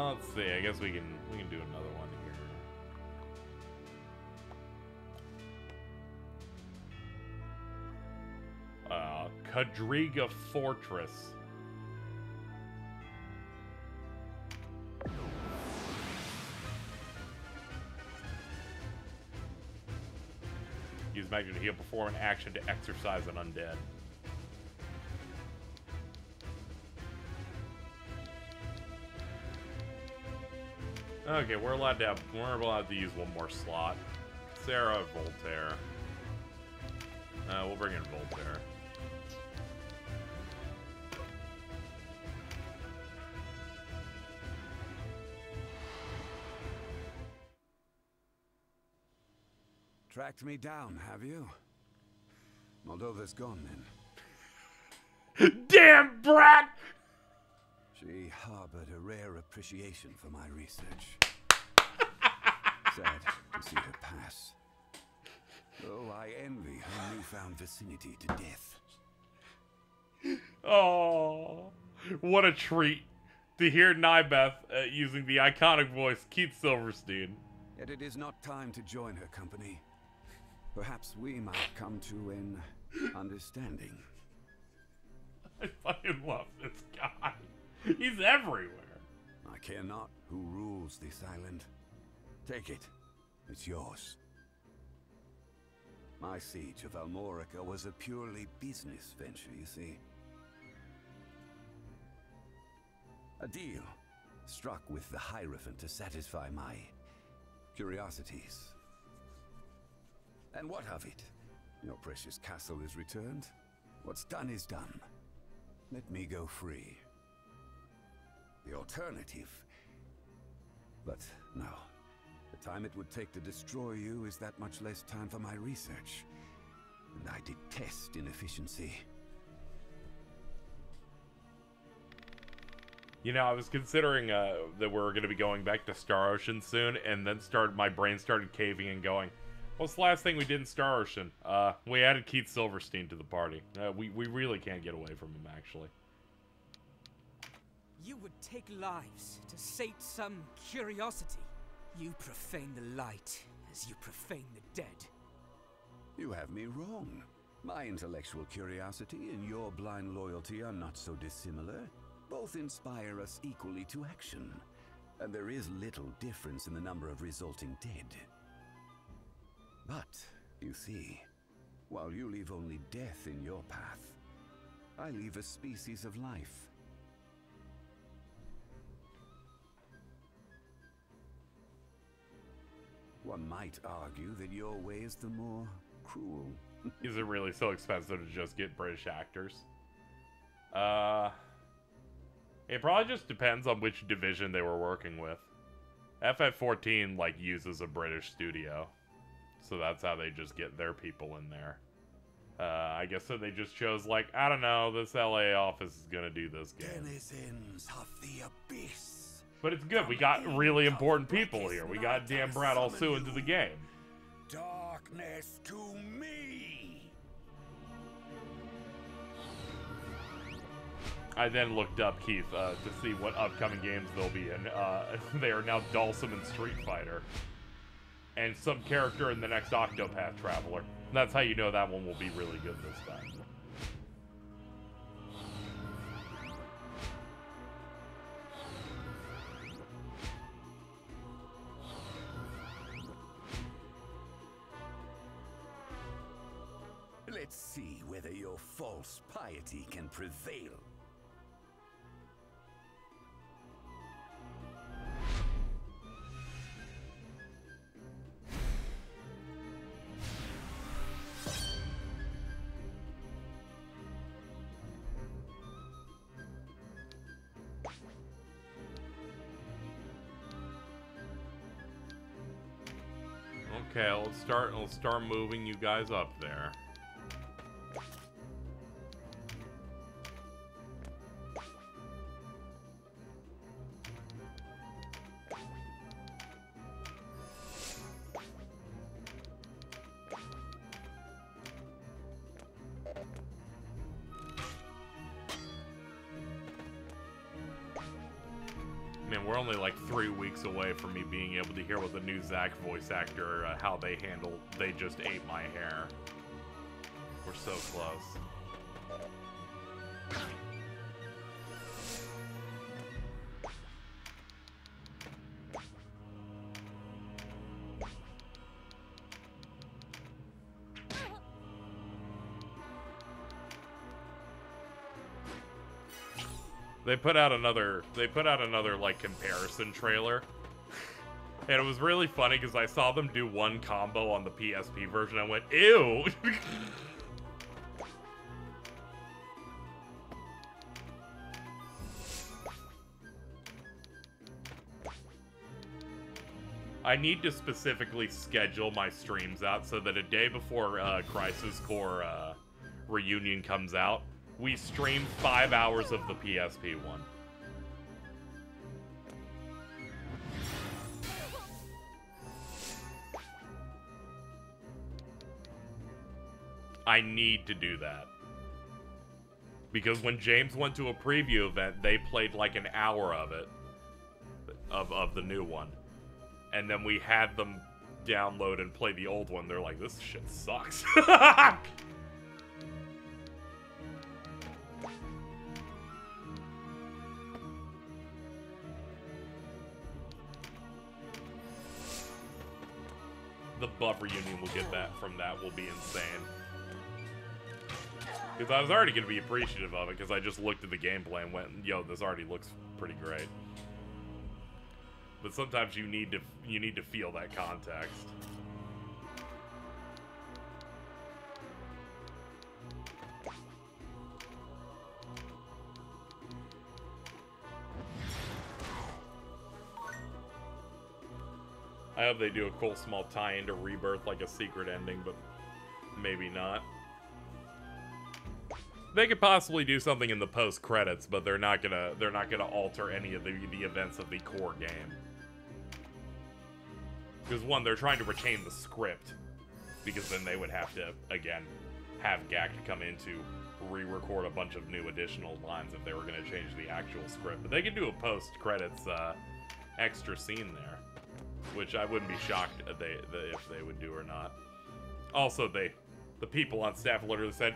Let's see. I guess we can do another one here. Kadriga Fortress. Use magic to heal before an action to exorcise an undead. Okay, we're allowed to use one more slot. Sarah, Voltaire. We'll bring in Voltaire. Tracked me down, have you? Moldova's gone then. Damn brat! She harbored a rare appreciation for my research. Sad to see her pass. Though I envy her newfound vicinity to death. Oh, what a treat to hear Nybeth using the iconic voice Keith Silverstein. Yet it is not time to join her company. Perhaps we might come to an understanding. I fucking love this guy. He's everywhere. I care not who rules this island. Take it. It's yours. My siege of Almorica was a purely business venture, you see. A deal struck with the Hierophant to satisfy my curiosities. And what of it? Your precious castle is returned. What's done is done. Let me go free. The alternative. But no. The time it would take to destroy you is that much less time for my research. And I detest inefficiency. You know, I was considering that we're going to be going back to Star Ocean soon, and then my brain started caving and going, what's the last thing we did in Star Ocean? We added Keith Silverstein to the party. We really can't get away from him, actually. You would take lives to sate some curiosity. You profane the light as you profane the dead. You have me wrong. My intellectual curiosity and your blind loyalty are not so dissimilar. Both inspire us equally to action. And there is little difference in the number of resulting dead. But, you see, while you leave only death in your path, I leave a species of life. One might argue that your way is the more cruel. Is it really so expensive to just get British actors? It probably just depends on which division they were working with. FF14, like, uses a British studio. So that's how they just get their people in there. I guess so they just chose, like, I don't know, this LA office is gonna do this game. Denizens of the abyss. But it's good, we got really important people here. We got Dan Brad also into the game. Darkness to me. I then looked up, Keith, to see what upcoming games they'll be in. They are now Dhalsim and Street Fighter. And some character in the next Octopath Traveler. That's how you know that one will be really good this time. Let's see whether your false piety can prevail. Okay, let's start moving you guys up there. Man, we're only like 3 weeks away from me being able to hear what the new Zack voice actor, how they just ate my hair. We're so close. They put out another like comparison trailer. And it was really funny because I saw them do one combo on the PSP version. I went, ew. I need to specifically schedule my streams out so that a day before Crisis Core Reunion comes out, we stream 5 hours of the PSP one. I need to do that. Because when James went to a preview event, they played like an hour of it. Of the new one. And then we had them download and play the old one. They're like, this shit sucks. The buff reunion we'll get that from that will be insane. Because I was already going to be appreciative of it because I just looked at the gameplay and went, yo, this already looks pretty great. But sometimes you need to feel that context. I hope they do a cool small tie-in to Rebirth, like a secret ending, but maybe not. They could possibly do something in the post-credits, but they're not gonna alter any of the events of the core game. Because one, they're trying to retain the script, because then they would have to, again, have Gak come in to re-record a bunch of new additional lines if they were going to change the actual script. But they could do a post-credits extra scene there, which I wouldn't be shocked if they would do or not. Also, the people on staff literally said,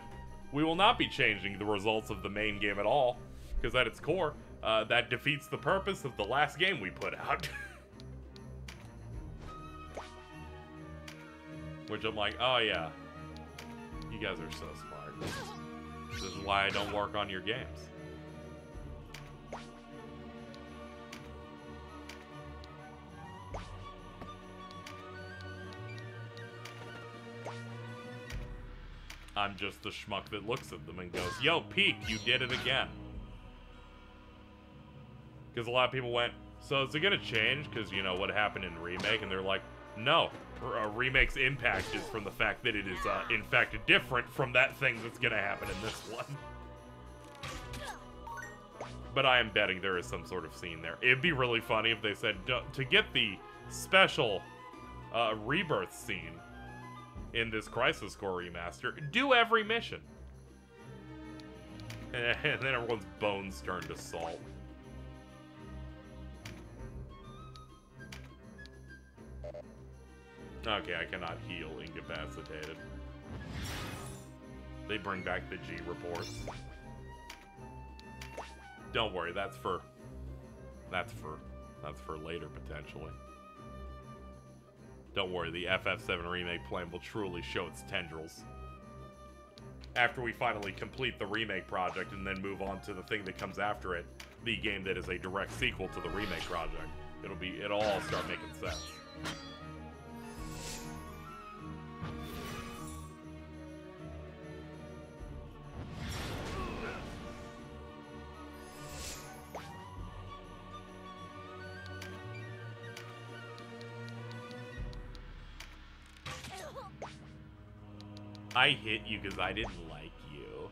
we will not be changing the results of the main game at all, because at its core, that defeats the purpose of the last game we put out. Which I'm like, oh yeah, you guys are so smart. This is why I don't work on your games. I'm just the schmuck that looks at them and goes, yo, Peak, you did it again. Because a lot of people went, so is it going to change? Because, you know, what happened in Remake? And they're like, no. Remake's impact is from the fact that it is, in fact, different from that thing that's going to happen in this one. But I am betting there is some sort of scene there. It'd be really funny if they said, to get the special Rebirth scene in this Crisis Core remaster, do every mission. And then everyone's bones turn to salt. Okay, I cannot heal incapacitated. They bring back the G reports. Don't worry, that's for later potentially. Don't worry, the FF7 remake plan will truly show its tendrils. After we finally complete the remake project and then move on to the thing that comes after it, the game that is a direct sequel to the remake project, it'll all start making sense. I hit you because I didn't like you.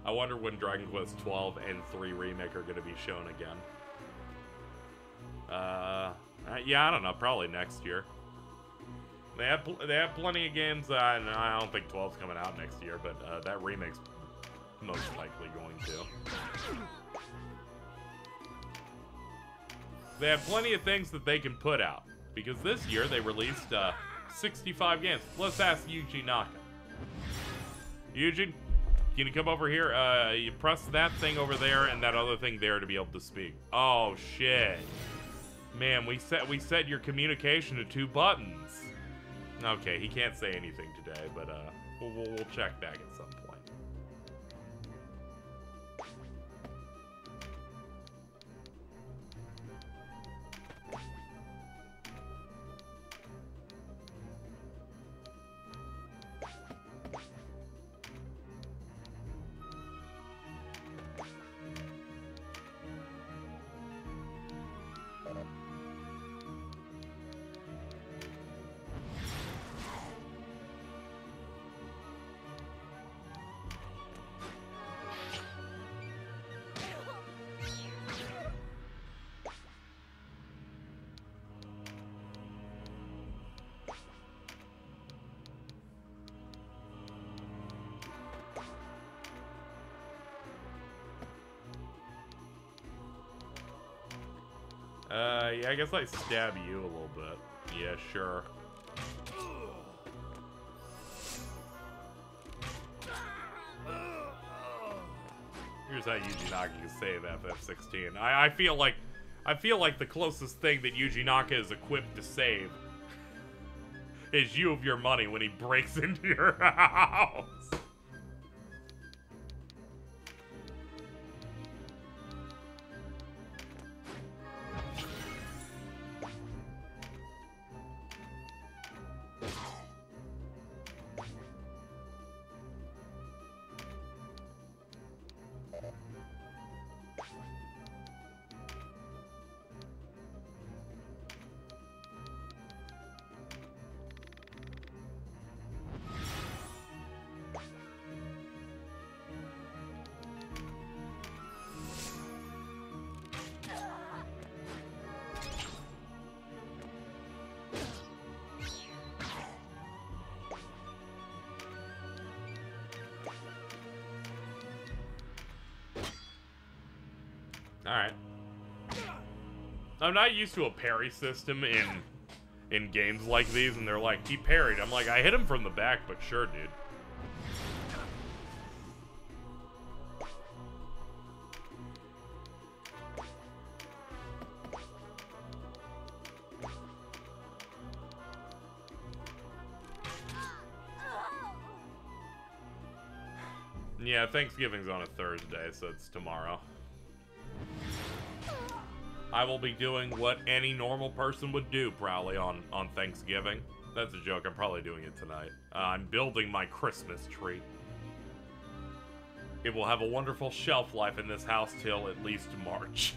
I wonder when Dragon Quest 12 and 3 Remake are going to be shown again. Yeah, I don't know. Probably next year. They have plenty of games. I don't think 12's coming out next year, but that Remake's most likely going to. They have plenty of things that they can put out. Because this year they released 65 games. Let's ask Yuji Naka. Yuji, can you come over here? You press that thing over there and that other thing there to be able to speak. Oh shit. Man, we set your communication to 2 buttons. Okay, he can't say anything today, but we'll check back at some point. Yeah, I guess I stab you a little bit. Yeah, sure. Here's how Yuji Naka can save FF16. I feel like the closest thing that Yuji Naka is equipped to save is you of your money when he breaks into your house. Alright. I'm not used to a parry system in games like these, and they're like, he parried. I'm like, I hit him from the back, but sure, dude. Yeah, Thanksgiving's on a Thursday, so it's tomorrow. I will be doing what any normal person would do, probably, on Thanksgiving. That's a joke. I'm probably doing it tonight. I'm building my Christmas tree. It will have a wonderful shelf life in this house till at least March.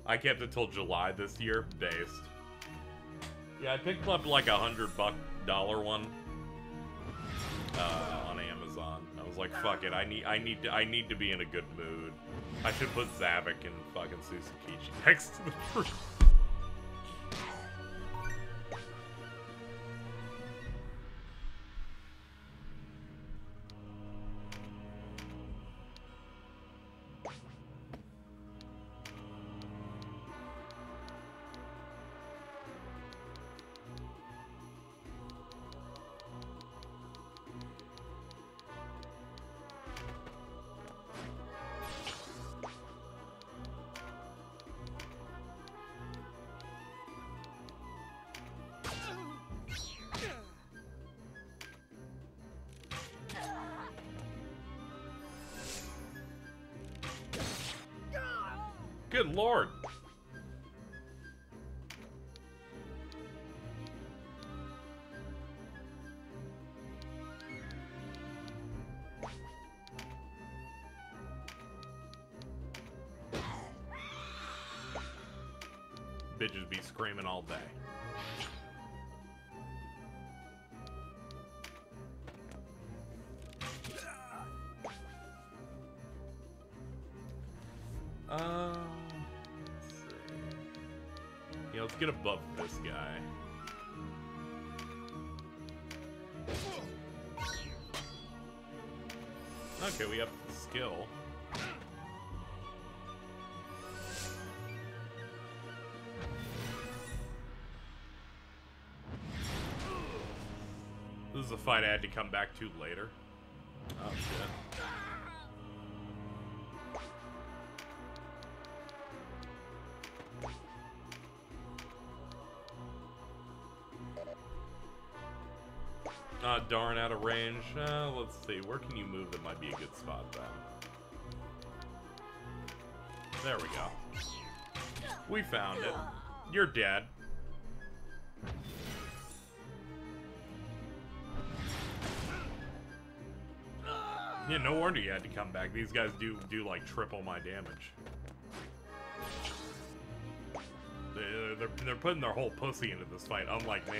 I kept it till July this year, based. Yeah, I picked up like $100 one on Amazon. I was like, fuck it, I need to be in a good mood. I should put Zavik and fucking Susakichi next to the tree. Good lord. bitches be screaming all day. Let's see. Yeah, let's get above this guy. Okay, we have the skill. This is a fight I had to come back to later. Oh shit. Darn, out of range. Let's see. Where can you move that might be a good spot then? There we go. We found it. You're dead. Yeah, no wonder you had to come back. These guys do like triple my damage. They're putting their whole pussy into this fight, unlike me.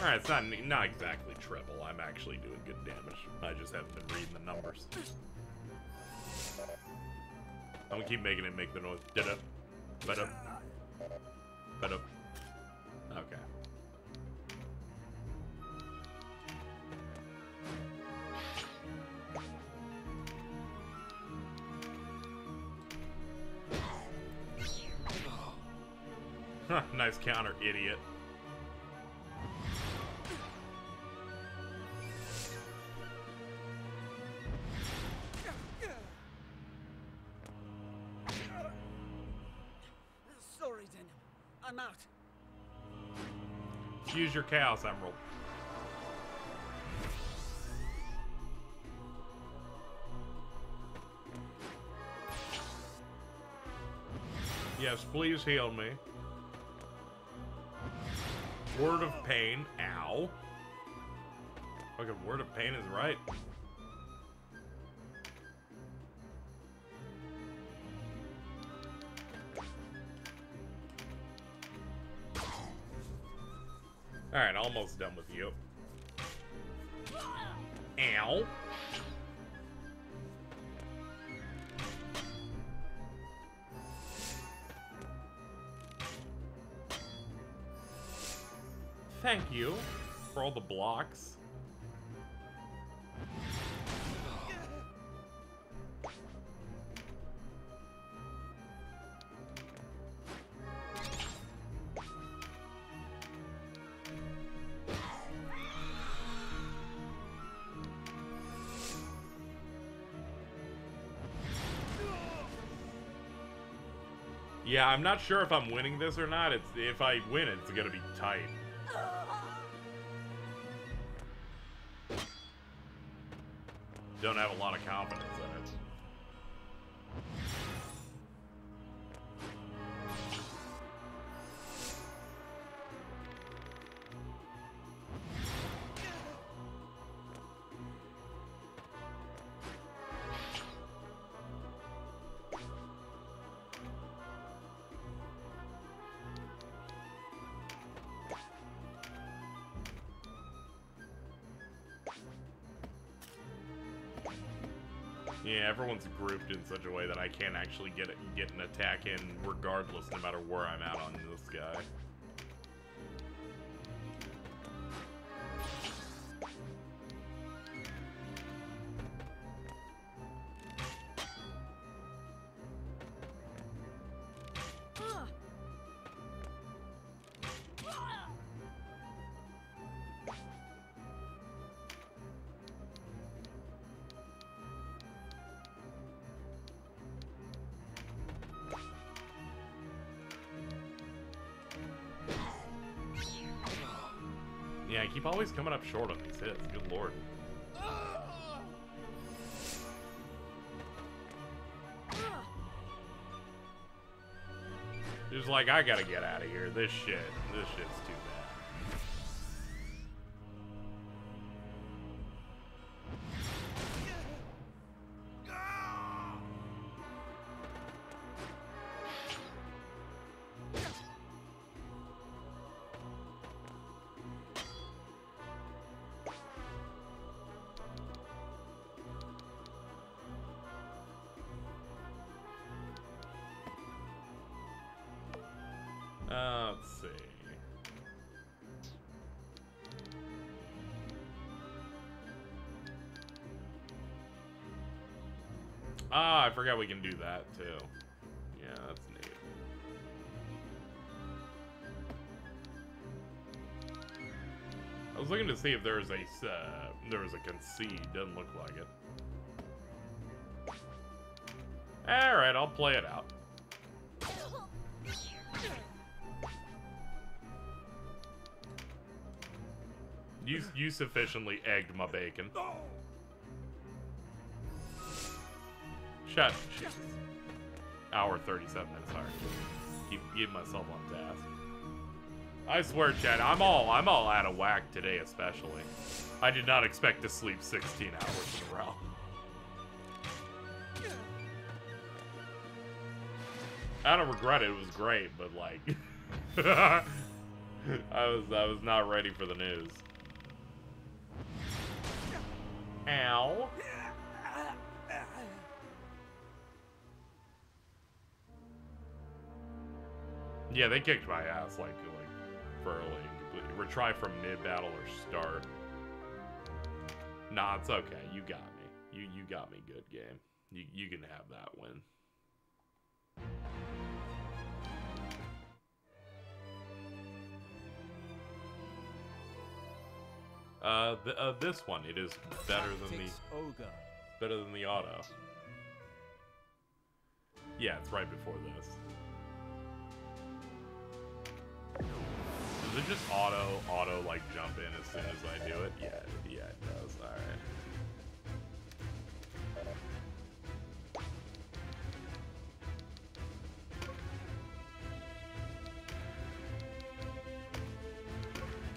Alright, it's not exactly triple. I'm actually doing good damage. I just haven't been reading the numbers. I'm gonna keep making it make the noise. Did it? Better. Better. Okay. Huh, nice counter, idiot. Sorry, Denim. I'm out. Use your Chaos Emerald. Yes, please heal me. Word of Pain. Ow. Fucking Word of Pain is right. Alright, almost done with you. Ow. Thank you for all the blocks. Yeah, I'm not sure if I'm winning this or not. If I win, it's gonna be tight. Don't have a lot of confidence in it. Yeah, everyone's grouped in such a way that I can't actually get an attack in regardless, no matter where I'm at on this guy. Yeah, I keep always coming up short on these hits. Good lord. Just like, I gotta get out of here. This shit's too bad. Ah, I forgot we can do that too. Yeah, that's neat. I was looking to see if there was a concede. Doesn't look like it. All right, I'll play it out. You sufficiently egged my bacon. Shut. Jesus. Hour 37 minutes. Sorry. Keep myself on task. I swear, Chad, I'm all out of whack today, especially. I did not expect to sleep 16 hours in a row. I don't regret it. It was great, but like, I was not ready for the news. Ow. Yeah, they kicked my ass like for early. Retry from mid-battle or start. Nah, it's okay. You got me. You got me good, game. You can have that win. This one, it is better than the Ogre. Better than the auto. Yeah, it's right before this. Does it just auto like jump in as soon as I do it? Yeah, it does. All right.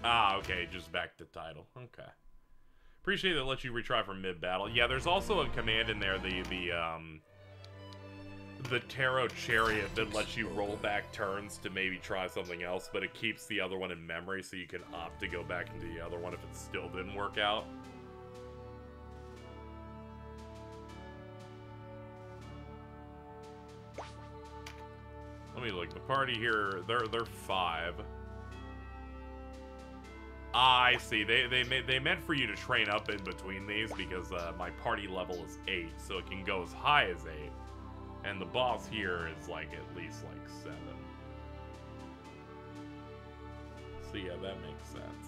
Ah, okay, just back to title. Okay. Appreciate that it lets you retry from mid-battle. Yeah, there's also a command in there, the Tarot Chariot, that lets you roll back turns to maybe try something else, but it keeps the other one in memory, so you can opt to go back into the other one if it still didn't work out. Let me look. The party here, they're 5. Ah, I see. They meant for you to train up in between these because my party level is 8, so it can go as high as 8. And the boss here is like at least like 7. So yeah, that makes sense.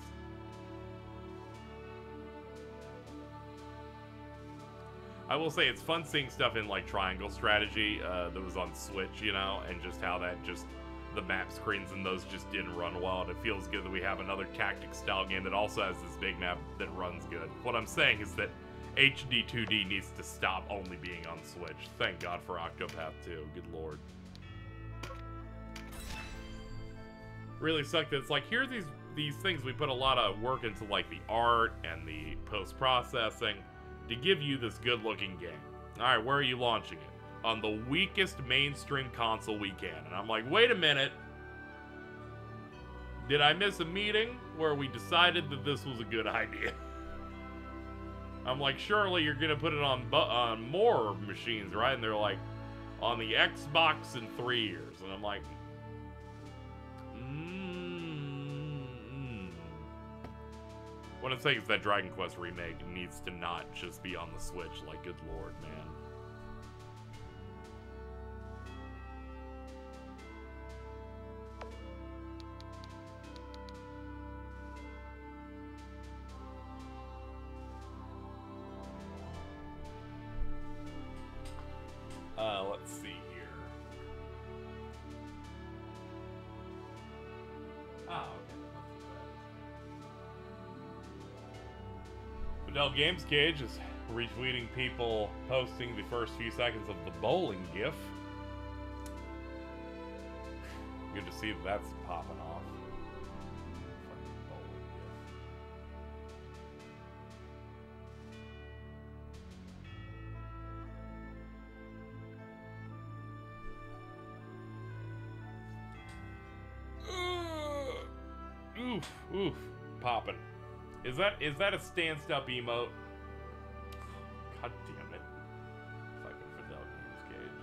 I will say it's fun seeing stuff in like triangle strategy that was on Switch, you know, and just how that the map screens and those just didn't run well, and it feels good that we have another tactics style game that also has this big map that runs good. What I'm saying is that HD 2D needs to stop only being on Switch. Thank God for Octopath 2, good lord. Really sucked that it's like, here's these things we put a lot of work into, like the art and the post-processing, to give you this good-looking game. Alright, where are you launching it? On the weakest mainstream console we can. And I'm like, wait a minute. Did I miss a meeting where we decided that this was a good idea? I'm like, surely you're gonna put it on more machines, right? And they're like, on the Xbox in 3 years. And I'm like, What I'm saying is that Dragon Quest remake needs to not just be on the Switch. Like, good lord, man. Let's see here. Oh, okay. Fidel Games Cage is retweeting people posting the first few seconds of the bowling gif. Good to see that that's popping off. Oof, poppin'. Is that a stand-up emote? God damn it. Fucking Fidel Games Cage.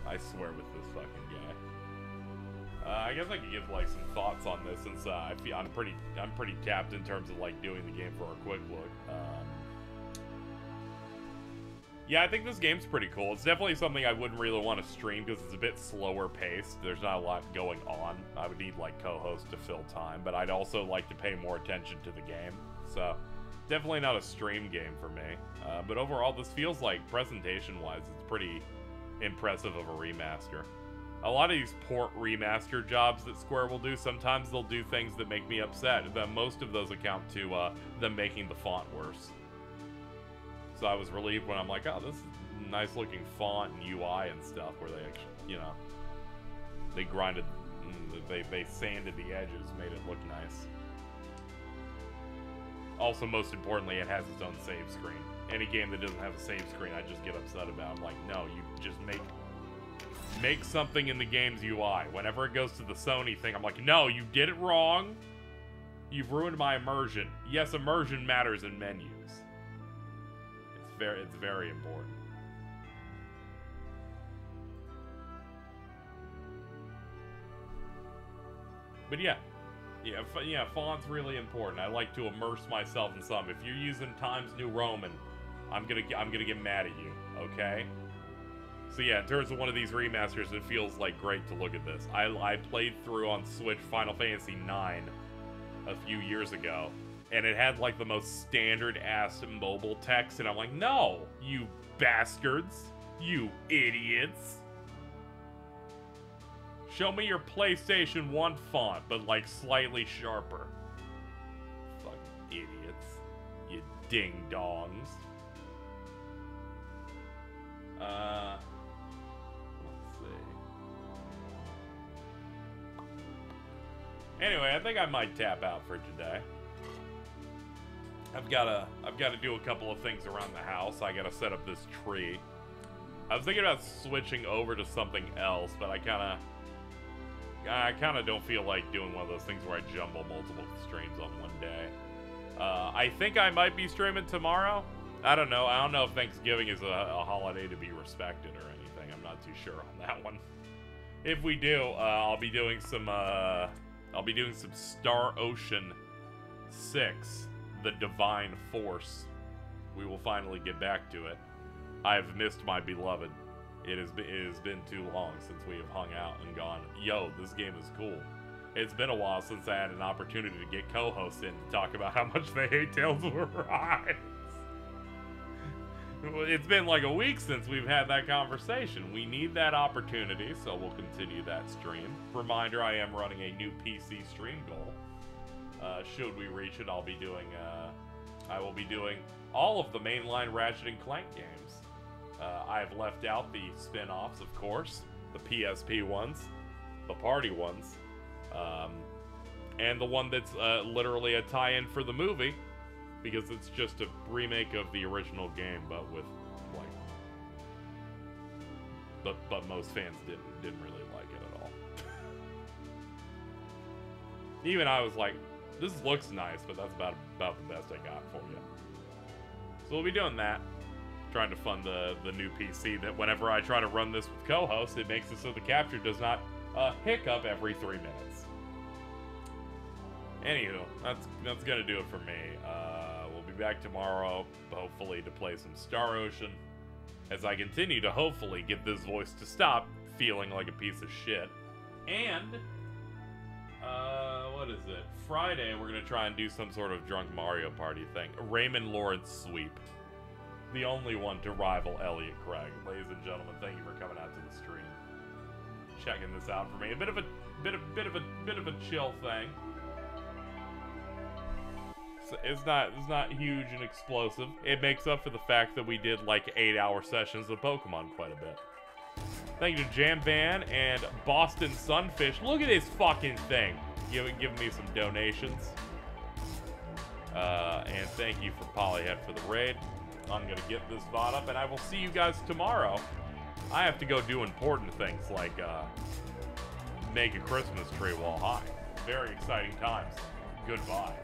I swear with this fucking guy. I guess I could give like some thoughts on this since I feel I'm pretty tapped in terms of like doing the game for a quick look. Yeah, I think this game's pretty cool. It's definitely something I wouldn't really want to stream because it's a bit slower paced. There's not a lot going on. I would need, like, co-hosts to fill time, but I'd also like to pay more attention to the game. So, definitely not a stream game for me. But overall, this feels like, presentation-wise, it's pretty impressive of a remaster. A lot of these port remaster jobs that Square will do, sometimes they'll do things that make me upset. Most of those account to them making the font worse. So I was relieved when I'm like, oh, this is a nice looking font and UI and stuff, where they actually, you know, they grinded, they sanded the edges, made it look nice. Also, most importantly, it has its own save screen. Any game that doesn't have a save screen, I just get upset about. I'm like, no, you just make something in the game's UI. Whenever it goes to the Sony thing, I'm like, no, you did it wrong. You've ruined my immersion. Yes, immersion matters in menus. It's very important. But yeah, font's really important. I like to immerse myself in some. If you're using Times New Roman, I'm gonna get mad at you, okay? So yeah, in terms of one of these remasters, it feels like great to look at this. I played through on Switch Final Fantasy IX a few years ago, and it had like the most standard-ass mobile text, and I'm like, no, you bastards, you idiots. Show me your PlayStation 1 font, but like slightly sharper. Fucking idiots. You ding-dongs. Let's see. Anyway, I think I might tap out for today. I've got to do a couple of things around the house. I got to set up this tree. I was thinking about switching over to something else, but I kind of don't feel like doing one of those things where I jumble multiple streams on one day. I think I might be streaming tomorrow. I don't know. I don't know if Thanksgiving is a holiday to be respected or anything. I'm not too sure on that one. If we do, I'll be doing some Star Ocean 6. The Divine Force. We will finally get back to it. I have missed my beloved. It has been too long since we have hung out and gone, yo, this game is cool. It's been a while since I had an opportunity to get co-hosts in to talk about how much they hate Tales of Arise. It's been like a week since we've had that conversation. We need that opportunity, so we'll continue that stream. Reminder, I am running a new PC stream goal. Should we reach it, I will be doing all of the mainline Ratchet & Clank games. I've left out the spin-offs, of course, the PSP ones, the party ones, and the one that's literally a tie-in for the movie, because it's just a remake of the original game, but with, like, but most fans didn't really like it at all. Even I was like, this looks nice, but that's about the best I got for you. So we'll be doing that. Trying to fund the new PC that whenever I try to run this with co-hosts, it makes it so the capture does not hiccup every 3 minutes. Anywho, that's gonna do it for me. We'll be back tomorrow, hopefully, to play some Star Ocean, as I continue to hopefully get this voice to stop feeling like a piece of shit. And what is it? Friday, we're gonna try and do some sort of drunk Mario Party thing. Raymond Lawrence sweep. The only one to rival Elliot Craig. Ladies and gentlemen, thank you for coming out to the stream, checking this out for me. A bit of a chill thing. It's not huge and explosive. It makes up for the fact that we did like 8-hour sessions of Pokemon quite a bit. Thank you to Jam Van and Boston Sunfish. Look at this fucking thing. Giving me some donations. And thank you for Polyhead for the raid. I'm gonna get this VOD up, and I will see you guys tomorrow. I have to go do important things like make a Christmas tree while high. Very exciting times. Goodbye.